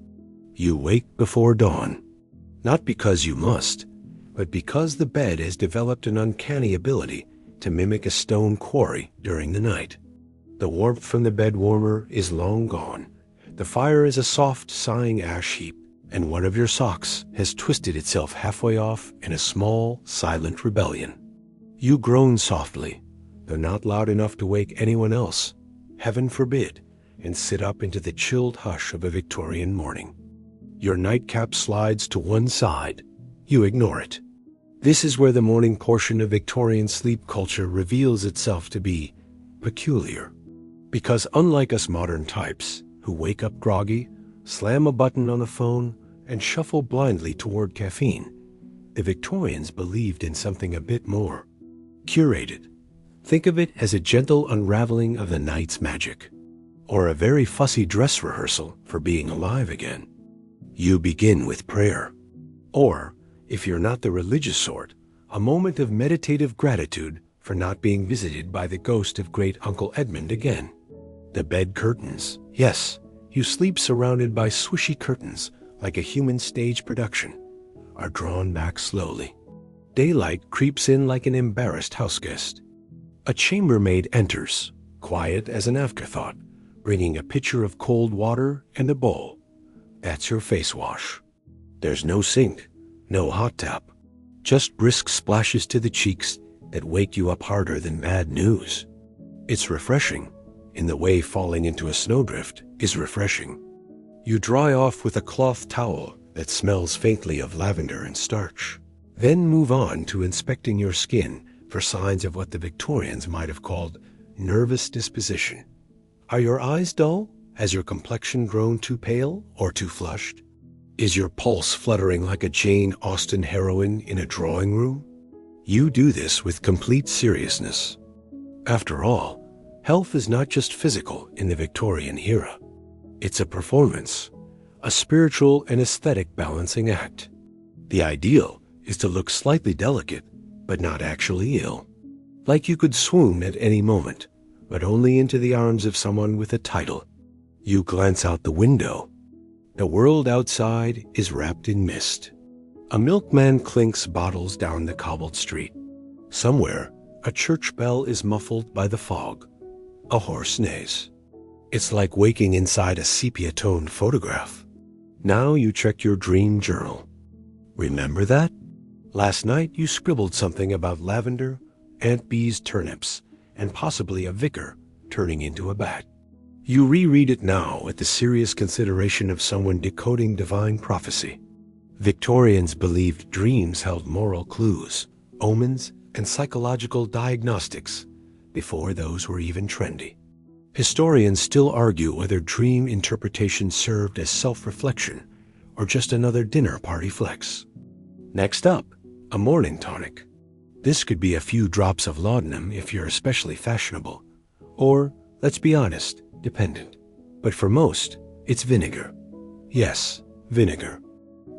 [SPEAKER 1] You wake before dawn, not because you must, but because the bed has developed an uncanny ability to mimic a stone quarry during the night. The warmth from the bed warmer is long gone. The fire is a soft, sighing ash heap, and one of your socks has twisted itself halfway off in a small, silent rebellion. You groan softly, though not loud enough to wake anyone else, heaven forbid, and sit up into the chilled hush of a Victorian morning. Your nightcap slides to one side. You ignore it. This is where the morning portion of Victorian sleep culture reveals itself to be peculiar. Because unlike us modern types, who wake up groggy, slam a button on the phone, and shuffle blindly toward caffeine, the Victorians believed in something a bit more curated. Think of it as a gentle unraveling of the night's magic, or a very fussy dress rehearsal for being alive again. You begin with prayer, or, if you're not the religious sort, a moment of meditative gratitude for not being visited by the ghost of great Uncle Edmund again. The bed curtains, yes, you sleep surrounded by swishy curtains like a human stage production, are drawn back slowly. Daylight creeps in like an embarrassed houseguest. A chambermaid enters, quiet as an afterthought, bringing a pitcher of cold water and a bowl. That's your face wash. There's no sink, no hot tap, just brisk splashes to the cheeks that wake you up harder than bad news. It's refreshing, in the way falling into a snowdrift is refreshing. You dry off with a cloth towel that smells faintly of lavender and starch, then move on to inspecting your skin for signs of what the Victorians might have called nervous disposition. Are your eyes dull? Has your complexion grown too pale or too flushed? Is your pulse fluttering like a Jane Austen heroine in a drawing room? You do this with complete seriousness. After all, health is not just physical in the Victorian era. It's a performance, a spiritual and aesthetic balancing act. The ideal is to look slightly delicate, but not actually ill. Like you could swoon at any moment, but only into the arms of someone with a title. You glance out the window. The world outside is wrapped in mist. A milkman clinks bottles down the cobbled street. Somewhere, A church bell is muffled by the fog. A horse neighs. It's like waking inside a sepia-toned photograph. Now you check your dream journal. Remember that? Last night you scribbled something about lavender, Aunt Bee's turnips, and possibly a vicar turning into a bat. You reread it now with the serious consideration of someone decoding divine prophecy. Victorians believed dreams held moral clues, omens, and psychological diagnostics before those were even trendy. Historians still argue whether dream interpretation served as self-reflection or just another dinner party flex. Next up, a morning tonic. This could be a few drops of laudanum if you're especially fashionable, or, let's be honest, dependent. But for most, it's vinegar. Yes, vinegar.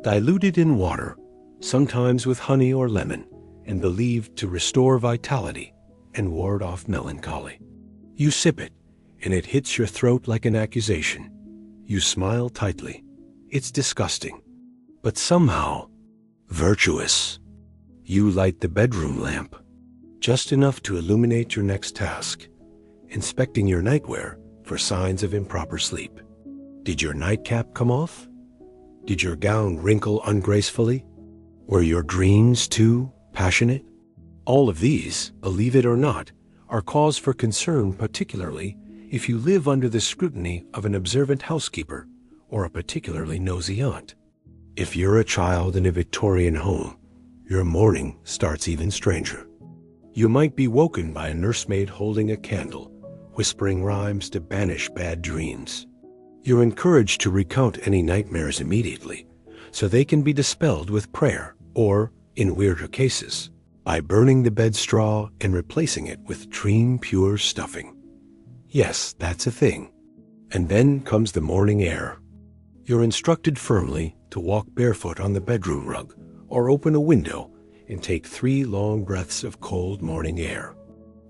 [SPEAKER 1] Diluted in water, sometimes with honey or lemon, and believed to restore vitality and ward off melancholy. You sip it, and it hits your throat like an accusation. You smile tightly. It's disgusting, but somehow virtuous. You light the bedroom lamp, just enough to illuminate your next task, inspecting your nightwear for signs of improper sleep. Did your nightcap come off? Did your gown wrinkle ungracefully? Were your dreams too passionate? All of these, believe it or not, are cause for concern, particularly if you live under the scrutiny of an observant housekeeper or a particularly nosy aunt. If you're a child in a Victorian home, your morning starts even stranger. You might be woken by a nursemaid holding a candle, whispering rhymes to banish bad dreams. You're encouraged to recount any nightmares immediately, so they can be dispelled with prayer, or, in weirder cases, by burning the bed straw and replacing it with dream-pure stuffing. Yes, that's a thing. And then comes the morning air. You're instructed firmly to walk barefoot on the bedroom rug or open a window and take 3 long breaths of cold morning air.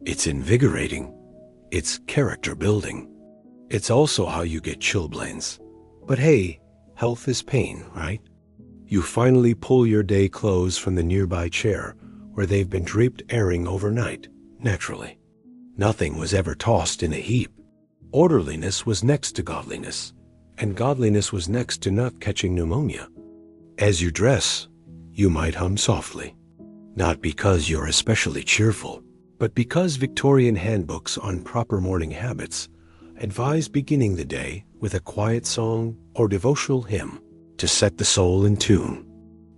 [SPEAKER 1] It's invigorating. It's character building. It's also how you get chilblains. But hey, health is pain, right? You finally pull your day clothes from the nearby chair where they've been draped airing overnight, naturally. Nothing was ever tossed in a heap. Orderliness was next to godliness, and godliness was next to not catching pneumonia. As you dress, you might hum softly, not because you're especially cheerful, but because Victorian handbooks on proper morning habits advise beginning the day with a quiet song or devotional hymn to set the soul in tune.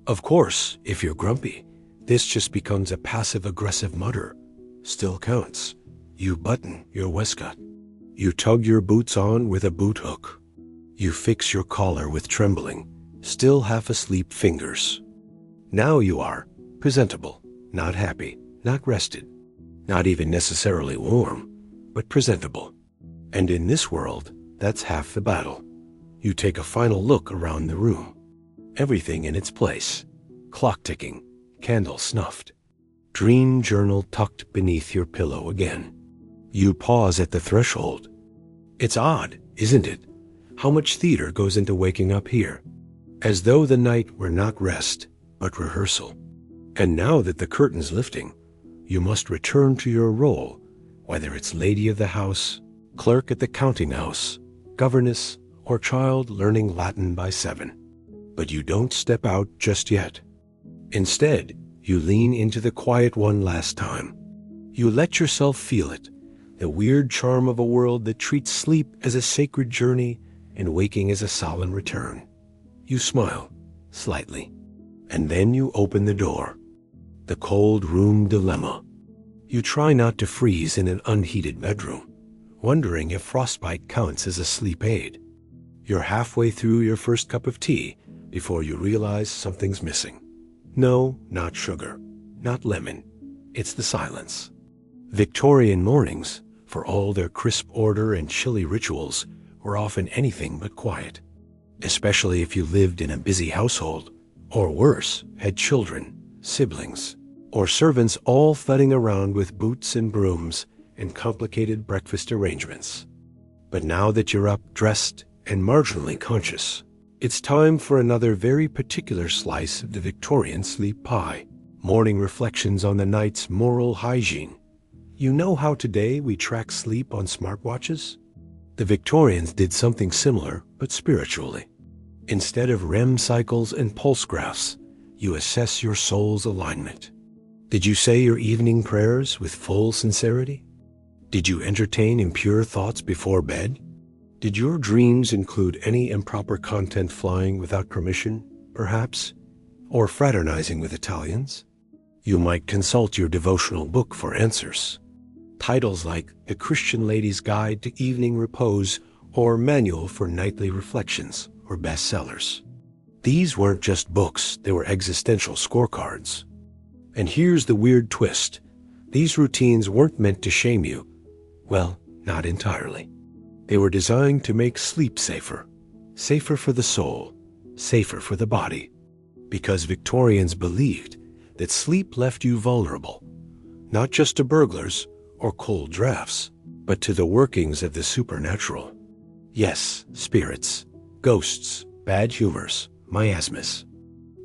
[SPEAKER 1] Of course, if you're grumpy, this just becomes a passive-aggressive mutter. Still counts. You button your waistcoat. You tug your boots on with a boot hook. You fix your collar with trembling, still half-asleep fingers. Now you are presentable, not happy, not rested, not even necessarily warm, but presentable. And in this world, that's half the battle. You take a final look around the room. Everything in its place. Clock ticking, candle snuffed, dream journal tucked beneath your pillow again. You pause at the threshold. It's odd, isn't it, how much theater goes into waking up here, as though the night were not rest, but rehearsal. And now that the curtain's lifting, you must return to your role, whether it's lady of the house, clerk at the counting house, governess, or child learning Latin by 7. But you don't step out just yet. Instead, you lean into the quiet one last time. You let yourself feel it, the weird charm of a world that treats sleep as a sacred journey and waking as a solemn return. You smile, slightly, and then you open the door. The cold room dilemma. You try not to freeze in an unheated bedroom, wondering if frostbite counts as a sleep aid. You're halfway through your first cup of tea before you realize something's missing. No, not sugar, not lemon. It's the silence. Victorian mornings, for all their crisp order and chilly rituals, were often anything but quiet, especially if you lived in a busy household, or worse, had children, siblings, or servants all thudding around with boots and brooms and complicated breakfast arrangements. But now that you're up, dressed, and marginally conscious, it's time for another very particular slice of the Victorian sleep pie. Morning reflections on the night's moral hygiene You know how today we track sleep on smartwatches? The Victorians did something similar, but spiritually. Instead of REM cycles and pulse graphs, you assess your soul's alignment. Did you say your evening prayers with full sincerity? Did you entertain impure thoughts before bed? Did your dreams include any improper content flying without permission, perhaps? Or fraternizing with Italians? You might consult your devotional book for answers. Titles like The Christian Lady's Guide to Evening Repose or Manual for Nightly Reflections were bestsellers. These weren't just books, they were existential scorecards. And here's the weird twist. These routines weren't meant to shame you. Well, not entirely. They were designed to make sleep safer. Safer for the soul, safer for the body. Because Victorians believed that sleep left you vulnerable, not just to burglars or cold drafts, but to the workings of the supernatural. Yes, spirits, ghosts, bad humors, miasmas.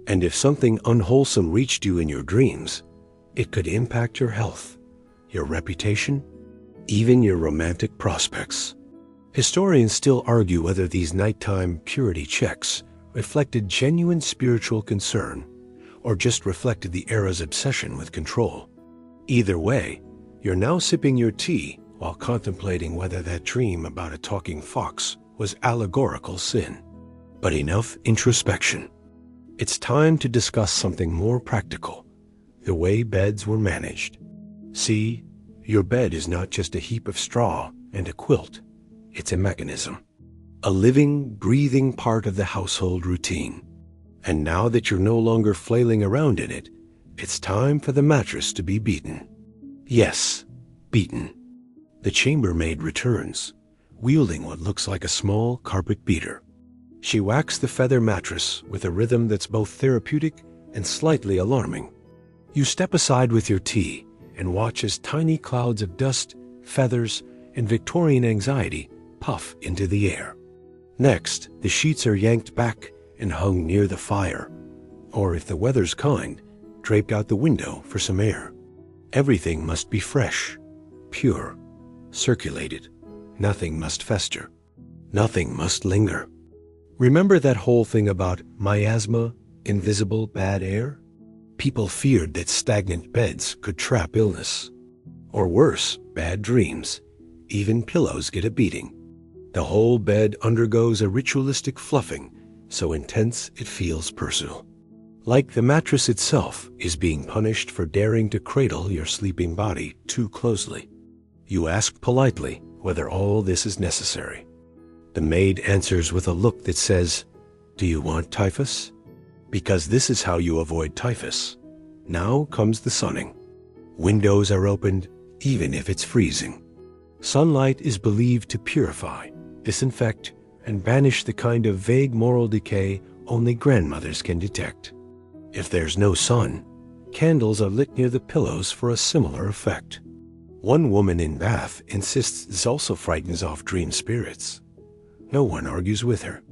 [SPEAKER 1] And if something unwholesome reached you in your dreams, it could impact your health, your reputation, even your romantic prospects. Historians still argue whether these nighttime purity checks reflected genuine spiritual concern or just reflected the era's obsession with control. Either way, you're now sipping your tea while contemplating whether that dream about a talking fox was allegorical sin. But enough introspection. It's time to discuss something more practical, the way beds were managed. See, your bed is not just a heap of straw and a quilt. It's a mechanism, a living, breathing part of the household routine. And now that you're no longer flailing around in it, it's time for the mattress to be beaten. Yes, beaten. The chambermaid returns, wielding what looks like a small carpet beater. She whacks the feather mattress with a rhythm that's both therapeutic and slightly alarming. You step aside with your tea and watch as tiny clouds of dust, feathers, and Victorian anxiety puff into the air. Next, the sheets are yanked back and hung near the fire, or if the weather's kind, draped out the window for some air. Everything must be fresh, pure, circulated. Nothing must fester. Nothing must linger. Remember that whole thing about miasma, invisible bad air? People feared that stagnant beds could trap illness. Or worse, bad dreams. Even pillows get a beating. The whole bed undergoes a ritualistic fluffing, so intense it feels personal. Like the mattress itself is being punished for daring to cradle your sleeping body too closely. You ask politely whether all this is necessary. The maid answers with a look that says, "Do you want typhus?" Because this is how you avoid typhus. Now comes the sunning. Windows are opened, even if it's freezing. Sunlight is believed to purify, disinfect, and banish the kind of vague moral decay only grandmothers can detect. If there's no sun, candles are lit near the pillows for a similar effect. One woman in Bath insists this also frightens off dream spirits. No one argues with her.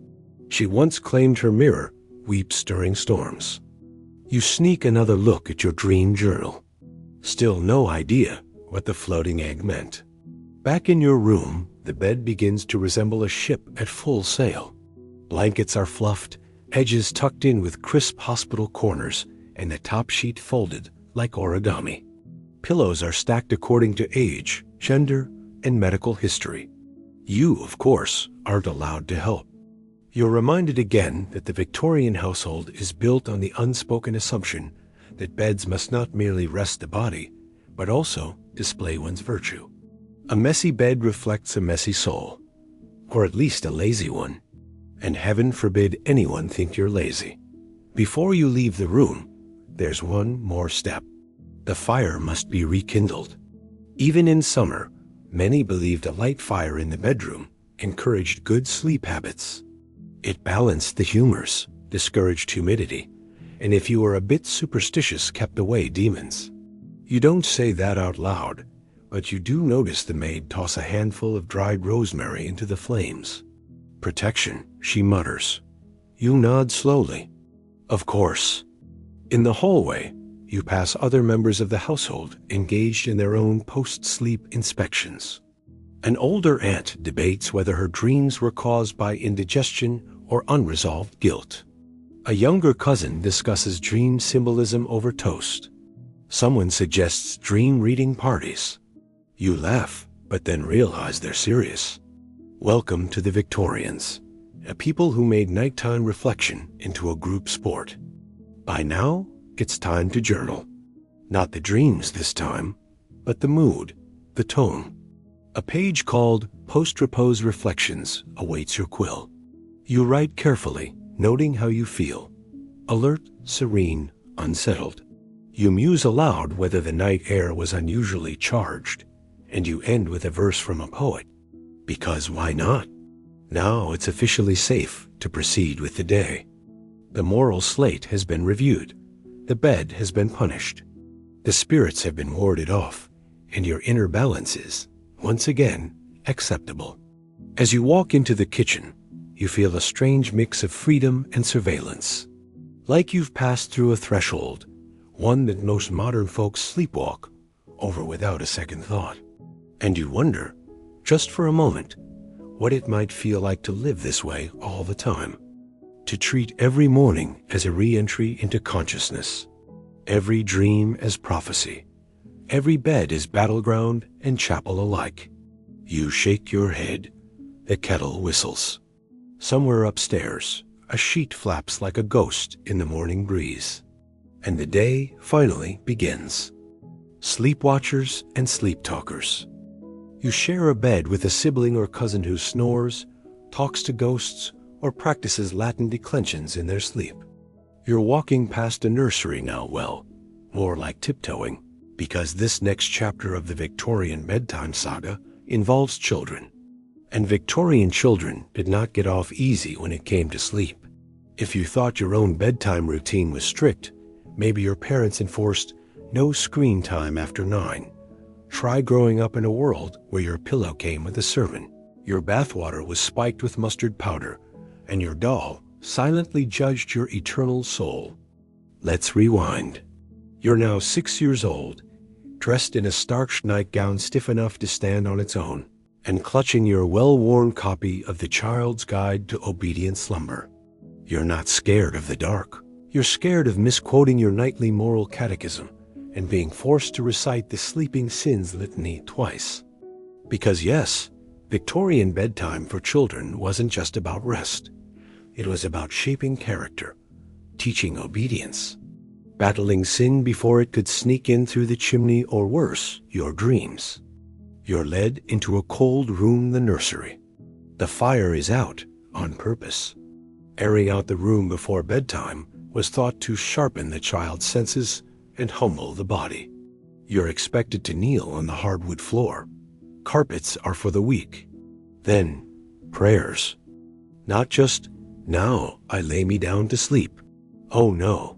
[SPEAKER 1] She once claimed her mirror weeps during storms. You sneak another look at your dream journal. Still no idea what the floating egg meant. Back in your room, the bed begins to resemble a ship at full sail. Blankets are fluffed, edges tucked in with crisp hospital corners, and the top sheet folded like origami. Pillows are stacked according to age, gender, and medical history. You, of course, aren't allowed to help. You're reminded again that the Victorian household is built on the unspoken assumption that beds must not merely rest the body, but also display one's virtue. A messy bed reflects a messy soul, or at least a lazy one. And heaven forbid anyone think you're lazy. Before you leave the room, there's one more step. The fire must be rekindled. Even in summer, many believed a light fire in the bedroom encouraged good sleep habits. It balanced the humors, discouraged humidity, and if you were a bit superstitious, kept away demons. You don't say that out loud, but you do notice the maid toss a handful of dried rosemary into the flames. Protection, she mutters. You nod slowly. Of course. In the hallway, you pass other members of the household engaged in their own post-sleep inspections. An older aunt debates whether her dreams were caused by indigestion or unresolved guilt. A younger cousin discusses dream symbolism over toast. Someone suggests dream reading parties. You laugh, but then realize they're serious. Welcome to the Victorians, a people who made nighttime reflection into a group sport. By now, it's time to journal. Not the dreams this time, but the mood, the tone. A page called Post-Repose Reflections awaits your quill. You write carefully, noting how you feel. Alert, serene, unsettled. You muse aloud whether the night air was unusually charged, and you end with a verse from a poet. Because why not? Now it's officially safe to proceed with the day. The moral slate has been reviewed. The bed has been punished. The spirits have been warded off, and your inner balance is, once again, acceptable. As you walk into the kitchen, you feel a strange mix of freedom and surveillance. Like you've passed through a threshold, one that most modern folks sleepwalk over without a second thought. And you wonder, just for a moment, what it might feel like to live this way all the time. To treat every morning as a re-entry into consciousness, every dream as prophecy, every bed is battleground and chapel alike. You shake your head. The kettle whistles. Somewhere upstairs, a sheet flaps like a ghost in the morning breeze. And the day finally begins. Sleep watchers and sleep talkers. You share a bed with a sibling or cousin who snores, talks to ghosts, or practices Latin declensions in their sleep. You're walking past a nursery now, well, more like tiptoeing, because this next chapter of the Victorian Bedtime saga involves children. And Victorian children did not get off easy when it came to sleep. If you thought your own bedtime routine was strict, maybe your parents enforced no screen time after 9. Try growing up in a world where your pillow came with a sermon, your bathwater was spiked with mustard powder, and your doll silently judged your eternal soul. Let's rewind. You're now 6 years old, dressed in a starched nightgown stiff enough to stand on its own, and clutching your well-worn copy of The Child's Guide to Obedient Slumber. You're not scared of the dark. You're scared of misquoting your nightly moral catechism and being forced to recite the sleeping sins litany twice. Because yes, Victorian bedtime for children wasn't just about rest. It was about shaping character, teaching obedience, battling sin before it could sneak in through the chimney, or worse, your dreams. You're led into a cold room, the nursery. The fire is out on purpose. Airing out the room before bedtime was thought to sharpen the child's senses and humble the body. You're expected to kneel on the hardwood floor. Carpets are for the weak. Then, prayers. Not just, "Now I lay me down to sleep." Oh no,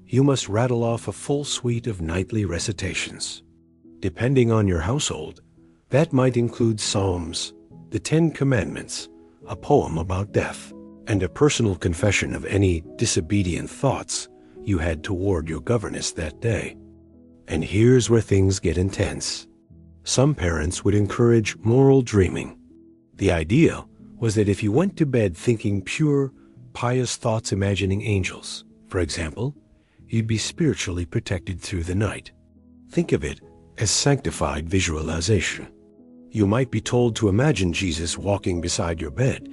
[SPEAKER 1] you must rattle off a full suite of nightly recitations. Depending on your household, that might include Psalms, the 10 Commandments, a poem about death, and a personal confession of any disobedient thoughts you had toward your governess that day. And here's where things get intense. Some parents would encourage moral dreaming. The idea was that if you went to bed thinking pure, pious thoughts imagining angels, for example, you'd be spiritually protected through the night. Think of it as sanctified visualization. You might be told to imagine Jesus walking beside your bed,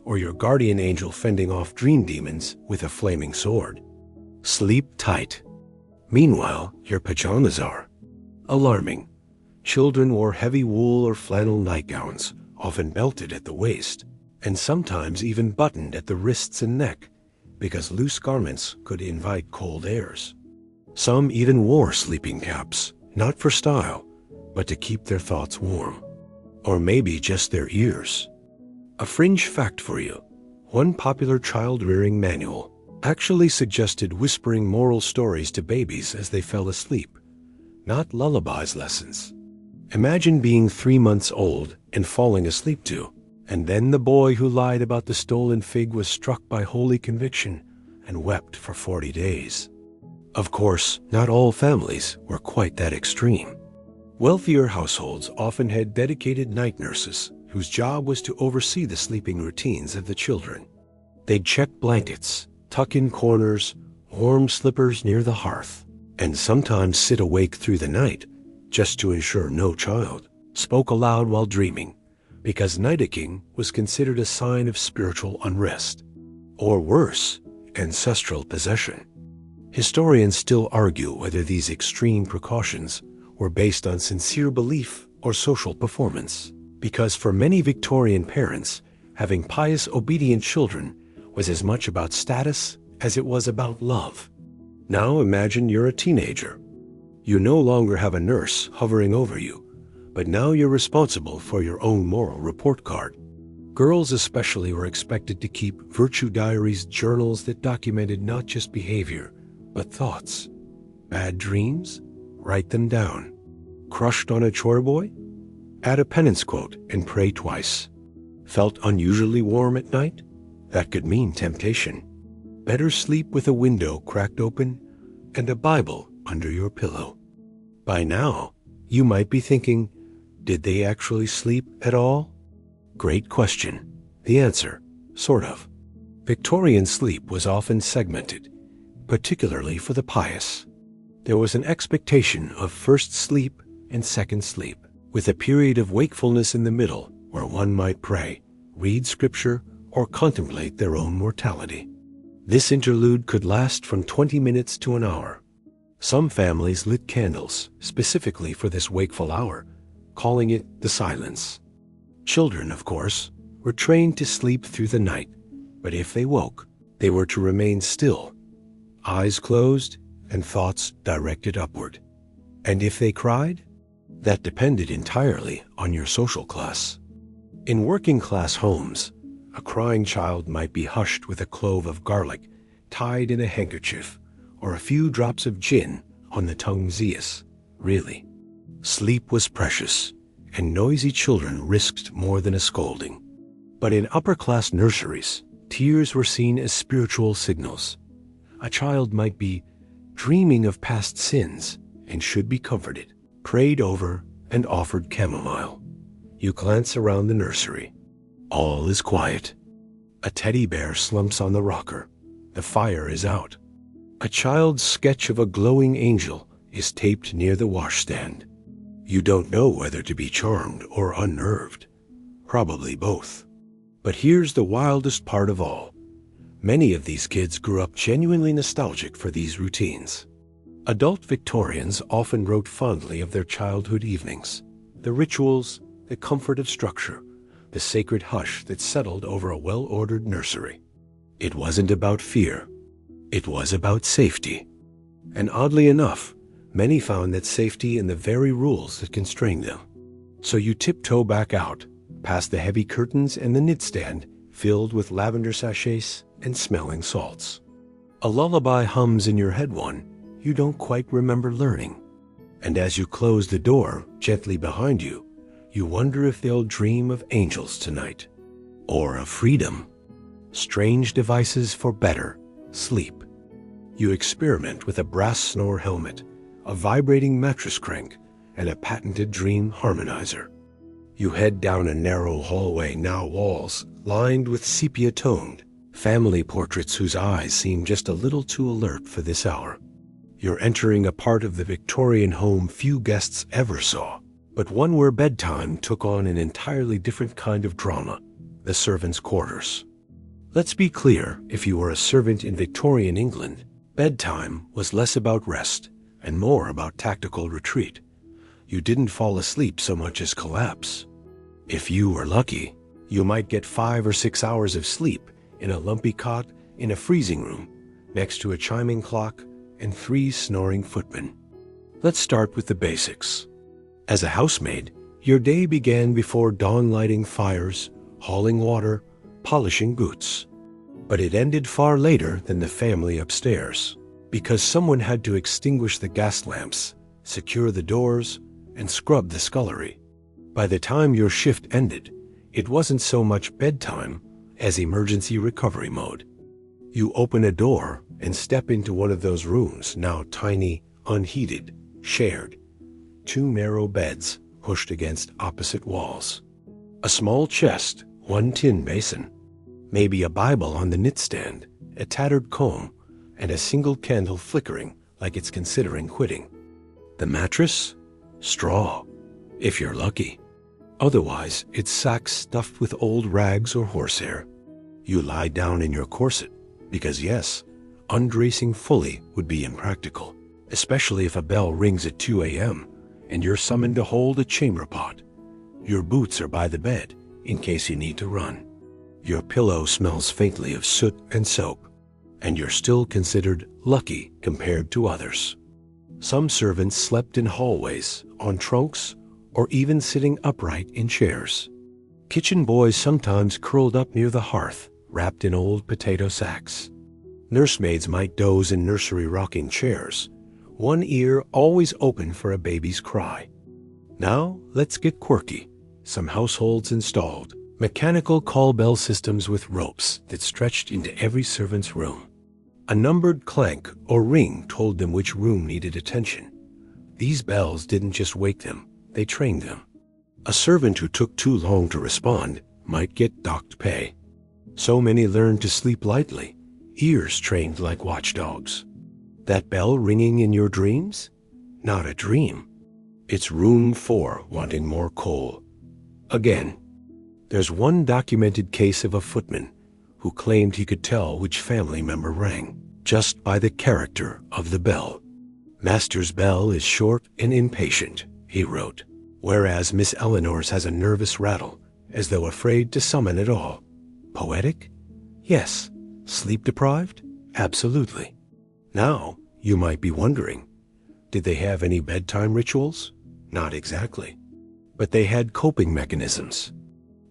[SPEAKER 1] or your guardian angel fending off dream demons with a flaming sword. Sleep tight. Meanwhile, your pajamas are alarming. Children wore heavy wool or flannel nightgowns, often belted at the waist, and sometimes even buttoned at the wrists and neck, because loose garments could invite cold airs. Some even wore sleeping caps, not for style, but to keep their thoughts warm. Or maybe just their ears. A fringe fact for you: one popular child-rearing manual actually suggested whispering moral stories to babies as they fell asleep, not lullabies lessons. Imagine being 3 months old and falling asleep to, and then the boy who lied about the stolen fig was struck by holy conviction and wept for 40 days. Of course, not all families were quite that extreme. Wealthier households often had dedicated night nurses whose job was to oversee the sleeping routines of the children. They'd check blankets, tuck in corners, warm slippers near the hearth, and sometimes sit awake through the night just to ensure no child spoke aloud while dreaming, because nighticking was considered a sign of spiritual unrest, or worse, ancestral possession. Historians still argue whether these extreme precautions were based on sincere belief or social performance, because for many Victorian parents, having pious, obedient children was as much about status as it was about love. Now imagine you're a teenager. You no longer have a nurse hovering over you, but now you're responsible for your own moral report card. Girls especially were expected to keep virtue diaries, journals that documented not just behavior, but thoughts. Bad dreams? Write them down. Crushed on a chore boy? Add a penance quote and pray twice. Felt unusually warm at night? That could mean temptation. Better sleep with a window cracked open and a Bible under your pillow. By now, you might be thinking, did they actually sleep at all? Great question. The answer, sort of. Victorian sleep was often segmented, particularly for the pious. There was an expectation of first sleep and second sleep, with a period of wakefulness in the middle where one might pray, read scripture, or contemplate their own mortality. This interlude could last from 20 minutes to an hour. Some families lit candles specifically for this wakeful hour, calling it the silence. Children, of course, were trained to sleep through the night, but if they woke, they were to remain still, eyes closed and thoughts directed upward. And if they cried, that depended entirely on your social class. In working-class homes, a crying child might be hushed with a clove of garlic tied in a handkerchief, or a few drops of gin on the tongue zeus. Really, sleep was precious, and noisy children risked more than a scolding. But in upper-class nurseries, tears were seen as spiritual signals. A child might be dreaming of past sins and should be comforted, prayed over, and offered chamomile. You glance around the nursery. All is quiet. A teddy bear slumps on the rocker. The fire is out. A child's sketch of a glowing angel is taped near the washstand. You don't know whether to be charmed or unnerved. Probably both. But here's the wildest part of all. Many of these kids grew up genuinely nostalgic for these routines. Adult Victorians often wrote fondly of their childhood evenings, the rituals, the comfort of structure, the sacred hush that settled over a well-ordered nursery. It wasn't about fear. It was about safety. And oddly enough, many found that safety in the very rules that constrained them. So you tiptoe back out, past the heavy curtains and the knitstand filled with lavender sachets and smelling salts. A lullaby hums in your head one you don't quite remember learning. And as you close the door gently behind you, you wonder if they'll dream of angels tonight, or of freedom. Strange devices for better sleep. You experiment with a brass snore helmet, a vibrating mattress crank, and a patented dream harmonizer. You head down a narrow hallway, now walls lined with sepia-toned family portraits whose eyes seem just a little too alert for this hour. You're entering a part of the Victorian home few guests ever saw, but one where bedtime took on an entirely different kind of drama, the servants' quarters. Let's be clear, if you were a servant in Victorian England, bedtime was less about rest and more about tactical retreat. You didn't fall asleep so much as collapse. If you were lucky, you might get 5 or 6 hours of sleep in a lumpy cot in a freezing room next to a chiming clock and 3 snoring footmen. Let's start with the basics. As a housemaid, your day began before dawn, lighting fires, hauling water, polishing boots. But it ended far later than the family upstairs, because someone had to extinguish the gas lamps, secure the doors, and scrub the scullery. By the time your shift ended, it wasn't so much bedtime as emergency recovery mode. You open a door and step into one of those rooms, now tiny, unheated, shared. Two narrow beds pushed against opposite walls. A small chest, one tin basin, maybe a Bible on the nightstand, a tattered comb, and a single candle flickering like it's considering quitting. The mattress? Straw, if you're lucky. Otherwise, it's sacks stuffed with old rags or horsehair. You lie down in your corset, because yes, undressing fully would be impractical, especially if a bell rings at 2 a.m. and you're summoned to hold a chamber pot. Your boots are by the bed, in case you need to run. Your pillow smells faintly of soot and soap, and you're still considered lucky compared to others. Some servants slept in hallways, on trunks, or even sitting upright in chairs. Kitchen boys sometimes curled up near the hearth, wrapped in old potato sacks. Nursemaids might doze in nursery rocking chairs, one ear always open for a baby's cry. Now, let's get quirky. Some households installed mechanical call bell systems with ropes that stretched into every servant's room. A numbered clank or ring told them which room needed attention. These bells didn't just wake them, they trained them. A servant who took too long to respond might get docked pay. So many learned to sleep lightly, ears trained like watchdogs. That bell ringing in your dreams? Not a dream. It's room 4 wanting more coal. Again, there's one documented case of a footman who claimed he could tell which family member rang just by the character of the bell. Master's bell is short and impatient, he wrote, whereas Miss Eleanor's has a nervous rattle, as though afraid to summon at all. Poetic? Yes. Sleep deprived? Absolutely. Now, you might be wondering, did they have any bedtime rituals? Not exactly. But they had coping mechanisms.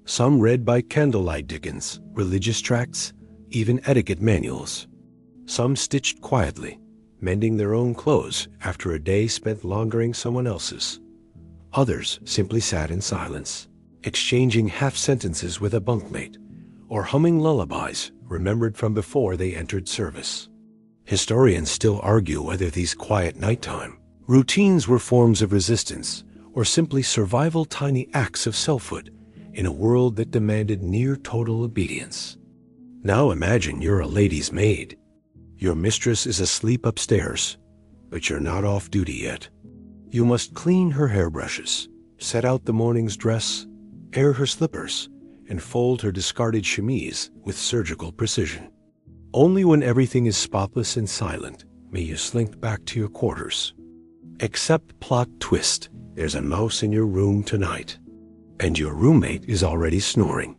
[SPEAKER 1] Some read by candlelight Dickens, religious tracts, even etiquette manuals. Some stitched quietly, mending their own clothes after a day spent laundering someone else's. Others simply sat in silence, exchanging half-sentences with a bunkmate, or humming lullabies remembered from before they entered service. Historians still argue whether these quiet nighttime routines were forms of resistance or simply survival tiny acts of selfhood in a world that demanded near total obedience. Now imagine you're a lady's maid. Your mistress is asleep upstairs, but you're not off duty yet. You must clean her hairbrushes, set out the morning's dress, air her slippers, and fold her discarded chemise with surgical precision. Only when everything is spotless and silent may you slink back to your quarters. Except plot twist, there's a mouse in your room tonight, and your roommate is already snoring,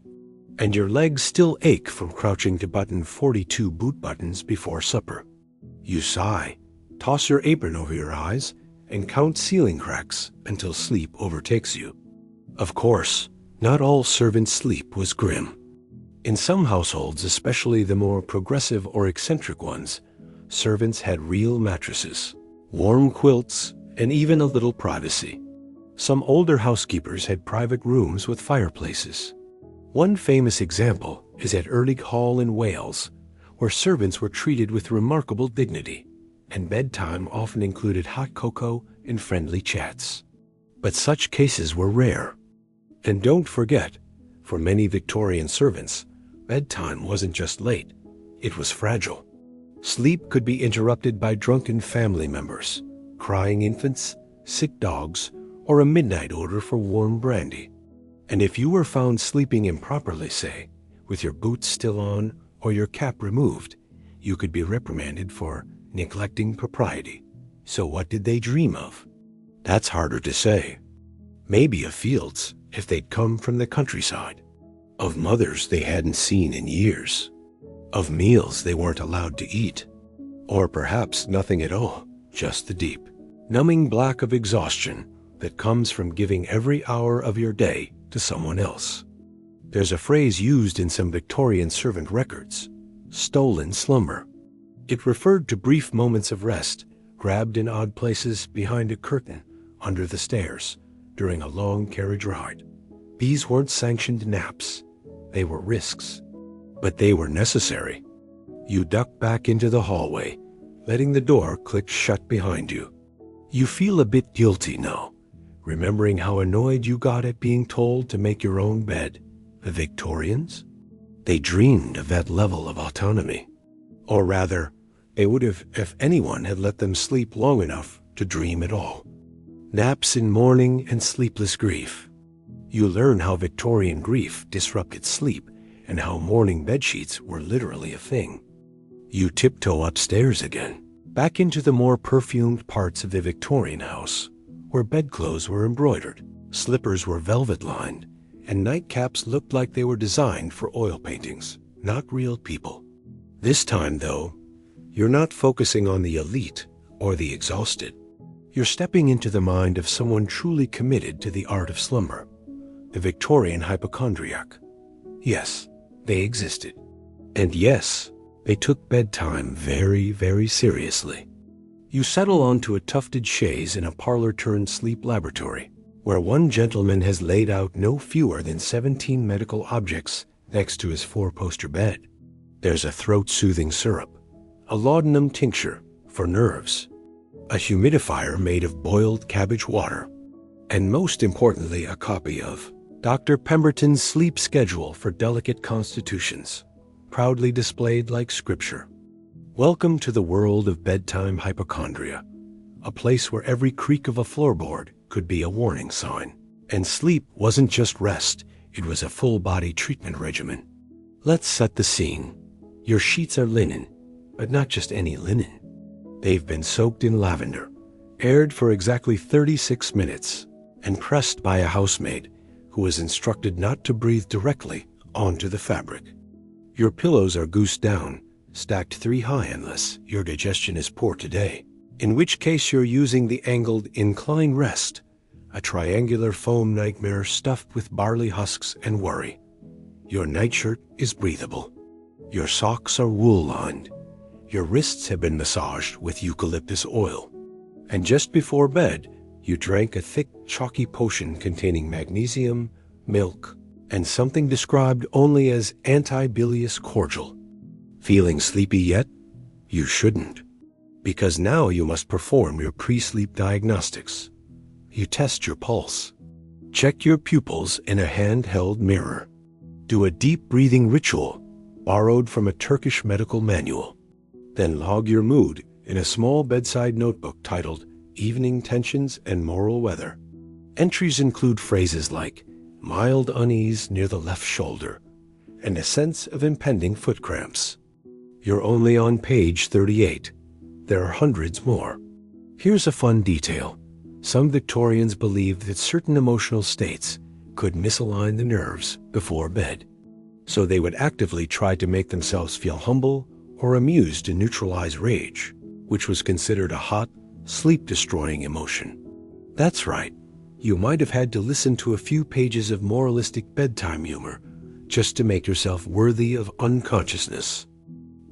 [SPEAKER 1] and your legs still ache from crouching to button 42 boot buttons before supper. You sigh, toss your apron over your eyes, and count ceiling cracks until sleep overtakes you. Of course, not all servants' sleep was grim. In some households, especially the more progressive or eccentric ones, servants had real mattresses, warm quilts, and even a little privacy. Some older housekeepers had private rooms with fireplaces. One famous example is at Erlig Hall in Wales, where servants were treated with remarkable dignity, and bedtime often included hot cocoa and friendly chats. But such cases were rare. And don't forget, for many Victorian servants, bedtime wasn't just late, it was fragile. Sleep could be interrupted by drunken family members, crying infants, sick dogs, or a midnight order for warm brandy. And if you were found sleeping improperly, say, with your boots still on or your cap removed, you could be reprimanded for neglecting propriety. So what did they dream of? That's harder to say. Maybe of fields, if they'd come from the countryside. Of mothers they hadn't seen in years. Of meals they weren't allowed to eat. Or perhaps nothing at all, just the deep, numbing black of exhaustion that comes from giving every hour of your day to someone else. There's a phrase used in some Victorian servant records, stolen slumber. It referred to brief moments of rest, grabbed in odd places behind a curtain, under the stairs, during a long carriage ride. These weren't sanctioned naps. They were risks. But they were necessary. You duck back into the hallway, letting the door click shut behind you. You feel a bit guilty now, remembering how annoyed you got at being told to make your own bed. The Victorians? They dreamed of that level of autonomy. Or rather, they would have if anyone had let them sleep long enough to dream at all. Naps in mourning and sleepless grief. You learn how Victorian grief disrupted sleep and how morning bedsheets were literally a thing. You tiptoe upstairs again, back into the more perfumed parts of the Victorian house, where bedclothes were embroidered, slippers were velvet-lined, and nightcaps looked like they were designed for oil paintings, not real people. This time, though, you're not focusing on the elite or the exhausted. You're stepping into the mind of someone truly committed to the art of slumber, the Victorian hypochondriac. Yes, they existed. And yes, they took bedtime very, very seriously. You settle onto a tufted chaise in a parlor-turned-sleep laboratory, where one gentleman has laid out no fewer than 17 medical objects next to his four-poster bed. There's a throat-soothing syrup, a laudanum tincture for nerves, a humidifier made of boiled cabbage water, and most importantly, a copy of Dr. Pemberton's Sleep Schedule for Delicate Constitutions, proudly displayed like scripture. Welcome to the world of bedtime hypochondria, a place where every creak of a floorboard could be a warning sign. And sleep wasn't just rest, it was a full-body treatment regimen. Let's set the scene. Your sheets are linen, but not just any linen. They've been soaked in lavender, aired for exactly 36 minutes, and pressed by a housemaid who was instructed not to breathe directly onto the fabric. Your pillows are goosed down, stacked 3 high unless your digestion is poor today, in which case you're using the angled incline rest, a triangular foam nightmare stuffed with barley husks and worry. Your nightshirt is breathable. Your socks are wool-lined. Your wrists have been massaged with eucalyptus oil. And just before bed, you drank a thick, chalky potion containing magnesium, milk, and something described only as anti-bilious cordial. Feeling sleepy yet? You shouldn't, because now you must perform your pre-sleep diagnostics. You test your pulse, check your pupils in a handheld mirror, do a deep breathing ritual borrowed from a Turkish medical manual, then log your mood in a small bedside notebook titled Evening Tensions and Moral Weather. Entries include phrases like mild unease near the left shoulder and a sense of impending foot cramps. You're only on page 38. There are hundreds more. Here's a fun detail. Some Victorians believed that certain emotional states could misalign the nerves before bed, so they would actively try to make themselves feel humble or amused to neutralize rage, which was considered a hot, sleep-destroying emotion. That's right. You might have had to listen to a few pages of moralistic bedtime humor just to make yourself worthy of unconsciousness.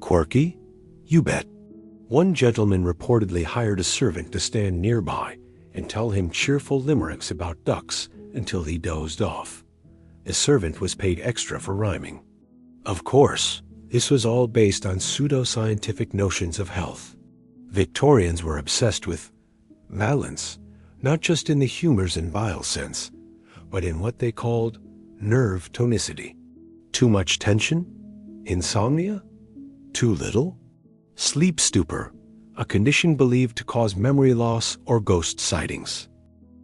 [SPEAKER 1] Quirky? You bet. One gentleman reportedly hired a servant to stand nearby and tell him cheerful limericks about ducks until he dozed off. The servant was paid extra for rhyming. Of course, this was all based on pseudo-scientific notions of health. Victorians were obsessed with balance, not just in the humors and bile sense, but in what they called nerve tonicity. Too much tension? Insomnia? Too little? Sleep stupor, a condition believed to cause memory loss or ghost sightings.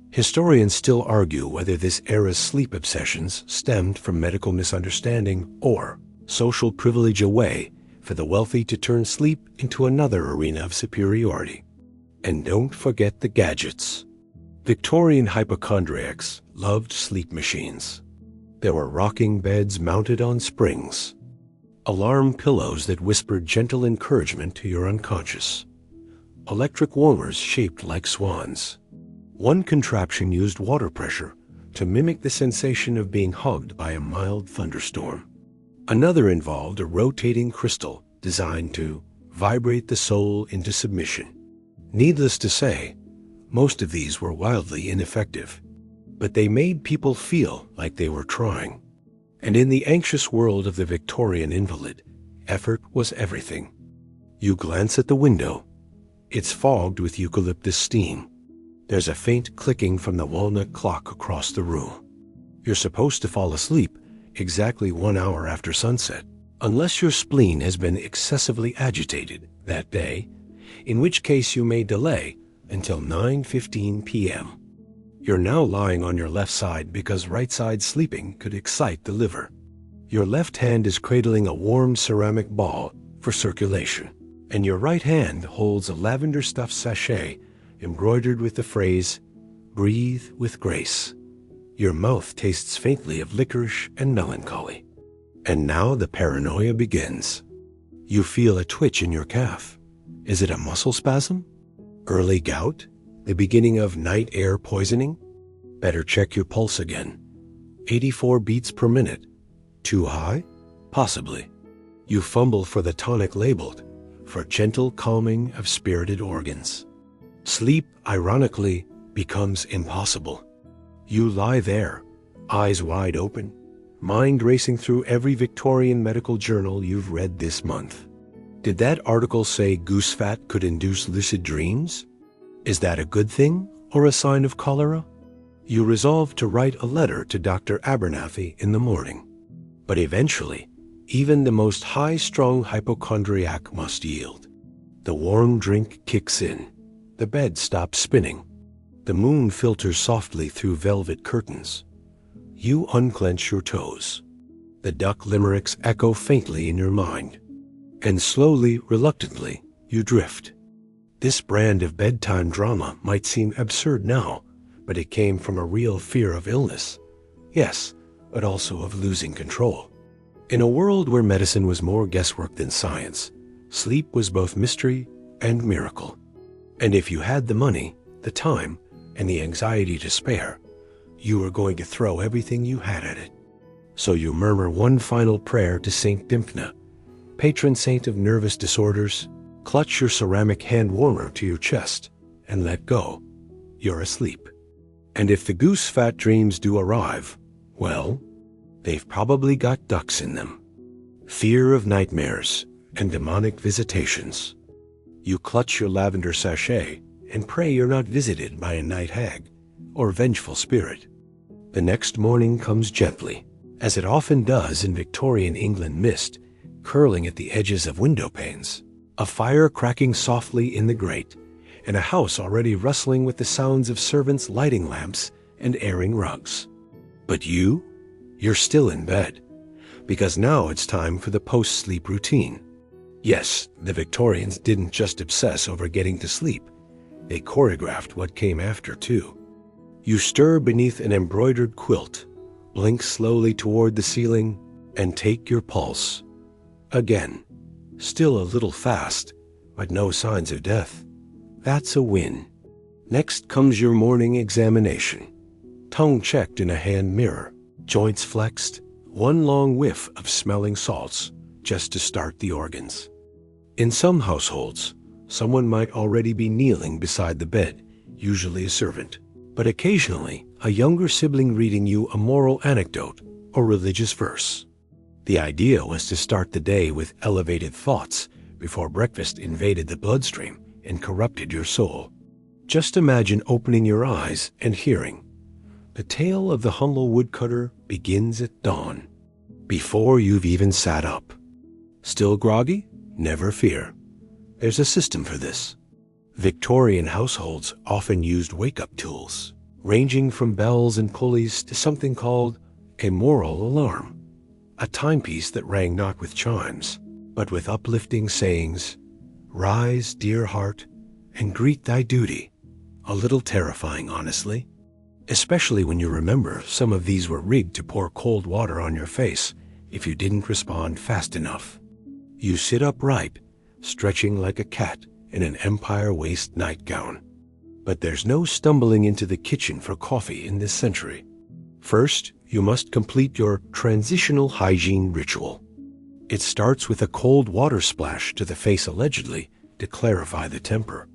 [SPEAKER 1] Historians still argue whether this era's sleep obsessions stemmed from medical misunderstanding or social privilege, a way for the wealthy to turn sleep into another arena of superiority. And don't forget the gadgets. Victorian hypochondriacs loved sleep machines. There were rocking beds mounted on springs, alarm pillows that whispered gentle encouragement to your unconscious, electric warmers shaped like swans. One contraption used water pressure to mimic the sensation of being hugged by a mild thunderstorm. Another involved a rotating crystal designed to vibrate the soul into submission. Needless to say, most of these were wildly ineffective, but they made people feel like they were trying. And in the anxious world of the Victorian invalid, Effort was everything. You glance at the window. It's fogged with eucalyptus steam. There's a faint clicking from the walnut clock across the room. You're supposed to fall asleep exactly 1 hour after sunset, unless your spleen has been excessively agitated that day, in which case you may delay until 9:15 p.m. You're now lying on your left side because right side sleeping could excite the liver. Your left hand is cradling a warm ceramic ball for circulation, and your right hand holds a lavender stuffed sachet embroidered with the phrase, "Breathe with grace." Your mouth tastes faintly of licorice and melancholy. And now the paranoia begins. You feel a twitch in your calf. Is it a muscle spasm? Early gout? The beginning of night air poisoning? Better check your pulse again. 84 beats per minute. Too high? Possibly. You fumble for the tonic labeled, for gentle calming of spirited organs. Sleep, ironically, becomes impossible. You lie there, eyes wide open, mind racing through every Victorian medical journal you've read this month. Did that article say goose fat could induce lucid dreams? Is that a good thing or a sign of cholera? You resolve to write a letter to Dr. Abernathy in the morning. But eventually, even the most high-strung hypochondriac must yield. The warm drink kicks in. The bed stops spinning. The moon filters softly through velvet curtains. You unclench your toes. The duck limericks echo faintly in your mind. And slowly, reluctantly, you drift. This brand of bedtime drama might seem absurd now, but it came from a real fear of illness. Yes, but also of losing control. In a world where medicine was more guesswork than science, sleep was both mystery and miracle. And if you had the money, the time, and the anxiety to spare, you were going to throw everything you had at it. So you murmur one final prayer to Saint Dymphna, patron saint of nervous disorders, clutch your ceramic hand warmer to your chest, and let go. You're asleep. And if the goose fat dreams do arrive, well, they've probably got ducks in them. Fear of nightmares and demonic visitations. You clutch your lavender sachet and pray you're not visited by a night hag or vengeful spirit. The next morning comes gently, as it often does in Victorian England mist, curling at the edges of window panes, a fire cracking softly in the grate, and a house already rustling with the sounds of servants lighting lamps and airing rugs. But you're still in bed, because now it's time for the post-sleep routine. Yes, the Victorians didn't just obsess over getting to sleep. They choreographed what came after, too. You stir beneath an embroidered quilt, blink slowly toward the ceiling, and take your pulse. Again, still a little fast, but no signs of death. That's a win. Next comes your morning examination. Tongue checked in a hand mirror, joints flexed, one long whiff of smelling salts, just to start the organs. In some households, someone might already be kneeling beside the bed, usually a servant, but occasionally a younger sibling reading you a moral anecdote or religious verse. The idea was to start the day with elevated thoughts before breakfast invaded the bloodstream and corrupted your soul. Just imagine opening your eyes and hearing, "The tale of the humble woodcutter begins at dawn," before you've even sat up. Still groggy? Never fear. There's a system for this. Victorian households often used wake-up tools, ranging from bells and pulleys to something called a moral alarm, a timepiece that rang not with chimes, but with uplifting sayings, "Rise, dear heart, and greet thy duty." A little terrifying, honestly, especially when you remember some of these were rigged to pour cold water on your face if you didn't respond fast enough. You sit upright, stretching like a cat in an Empire waist nightgown. But there's no stumbling into the kitchen for coffee in this century. First, you must complete your transitional hygiene ritual. It starts with a cold water splash to the face allegedly to clarify the temper.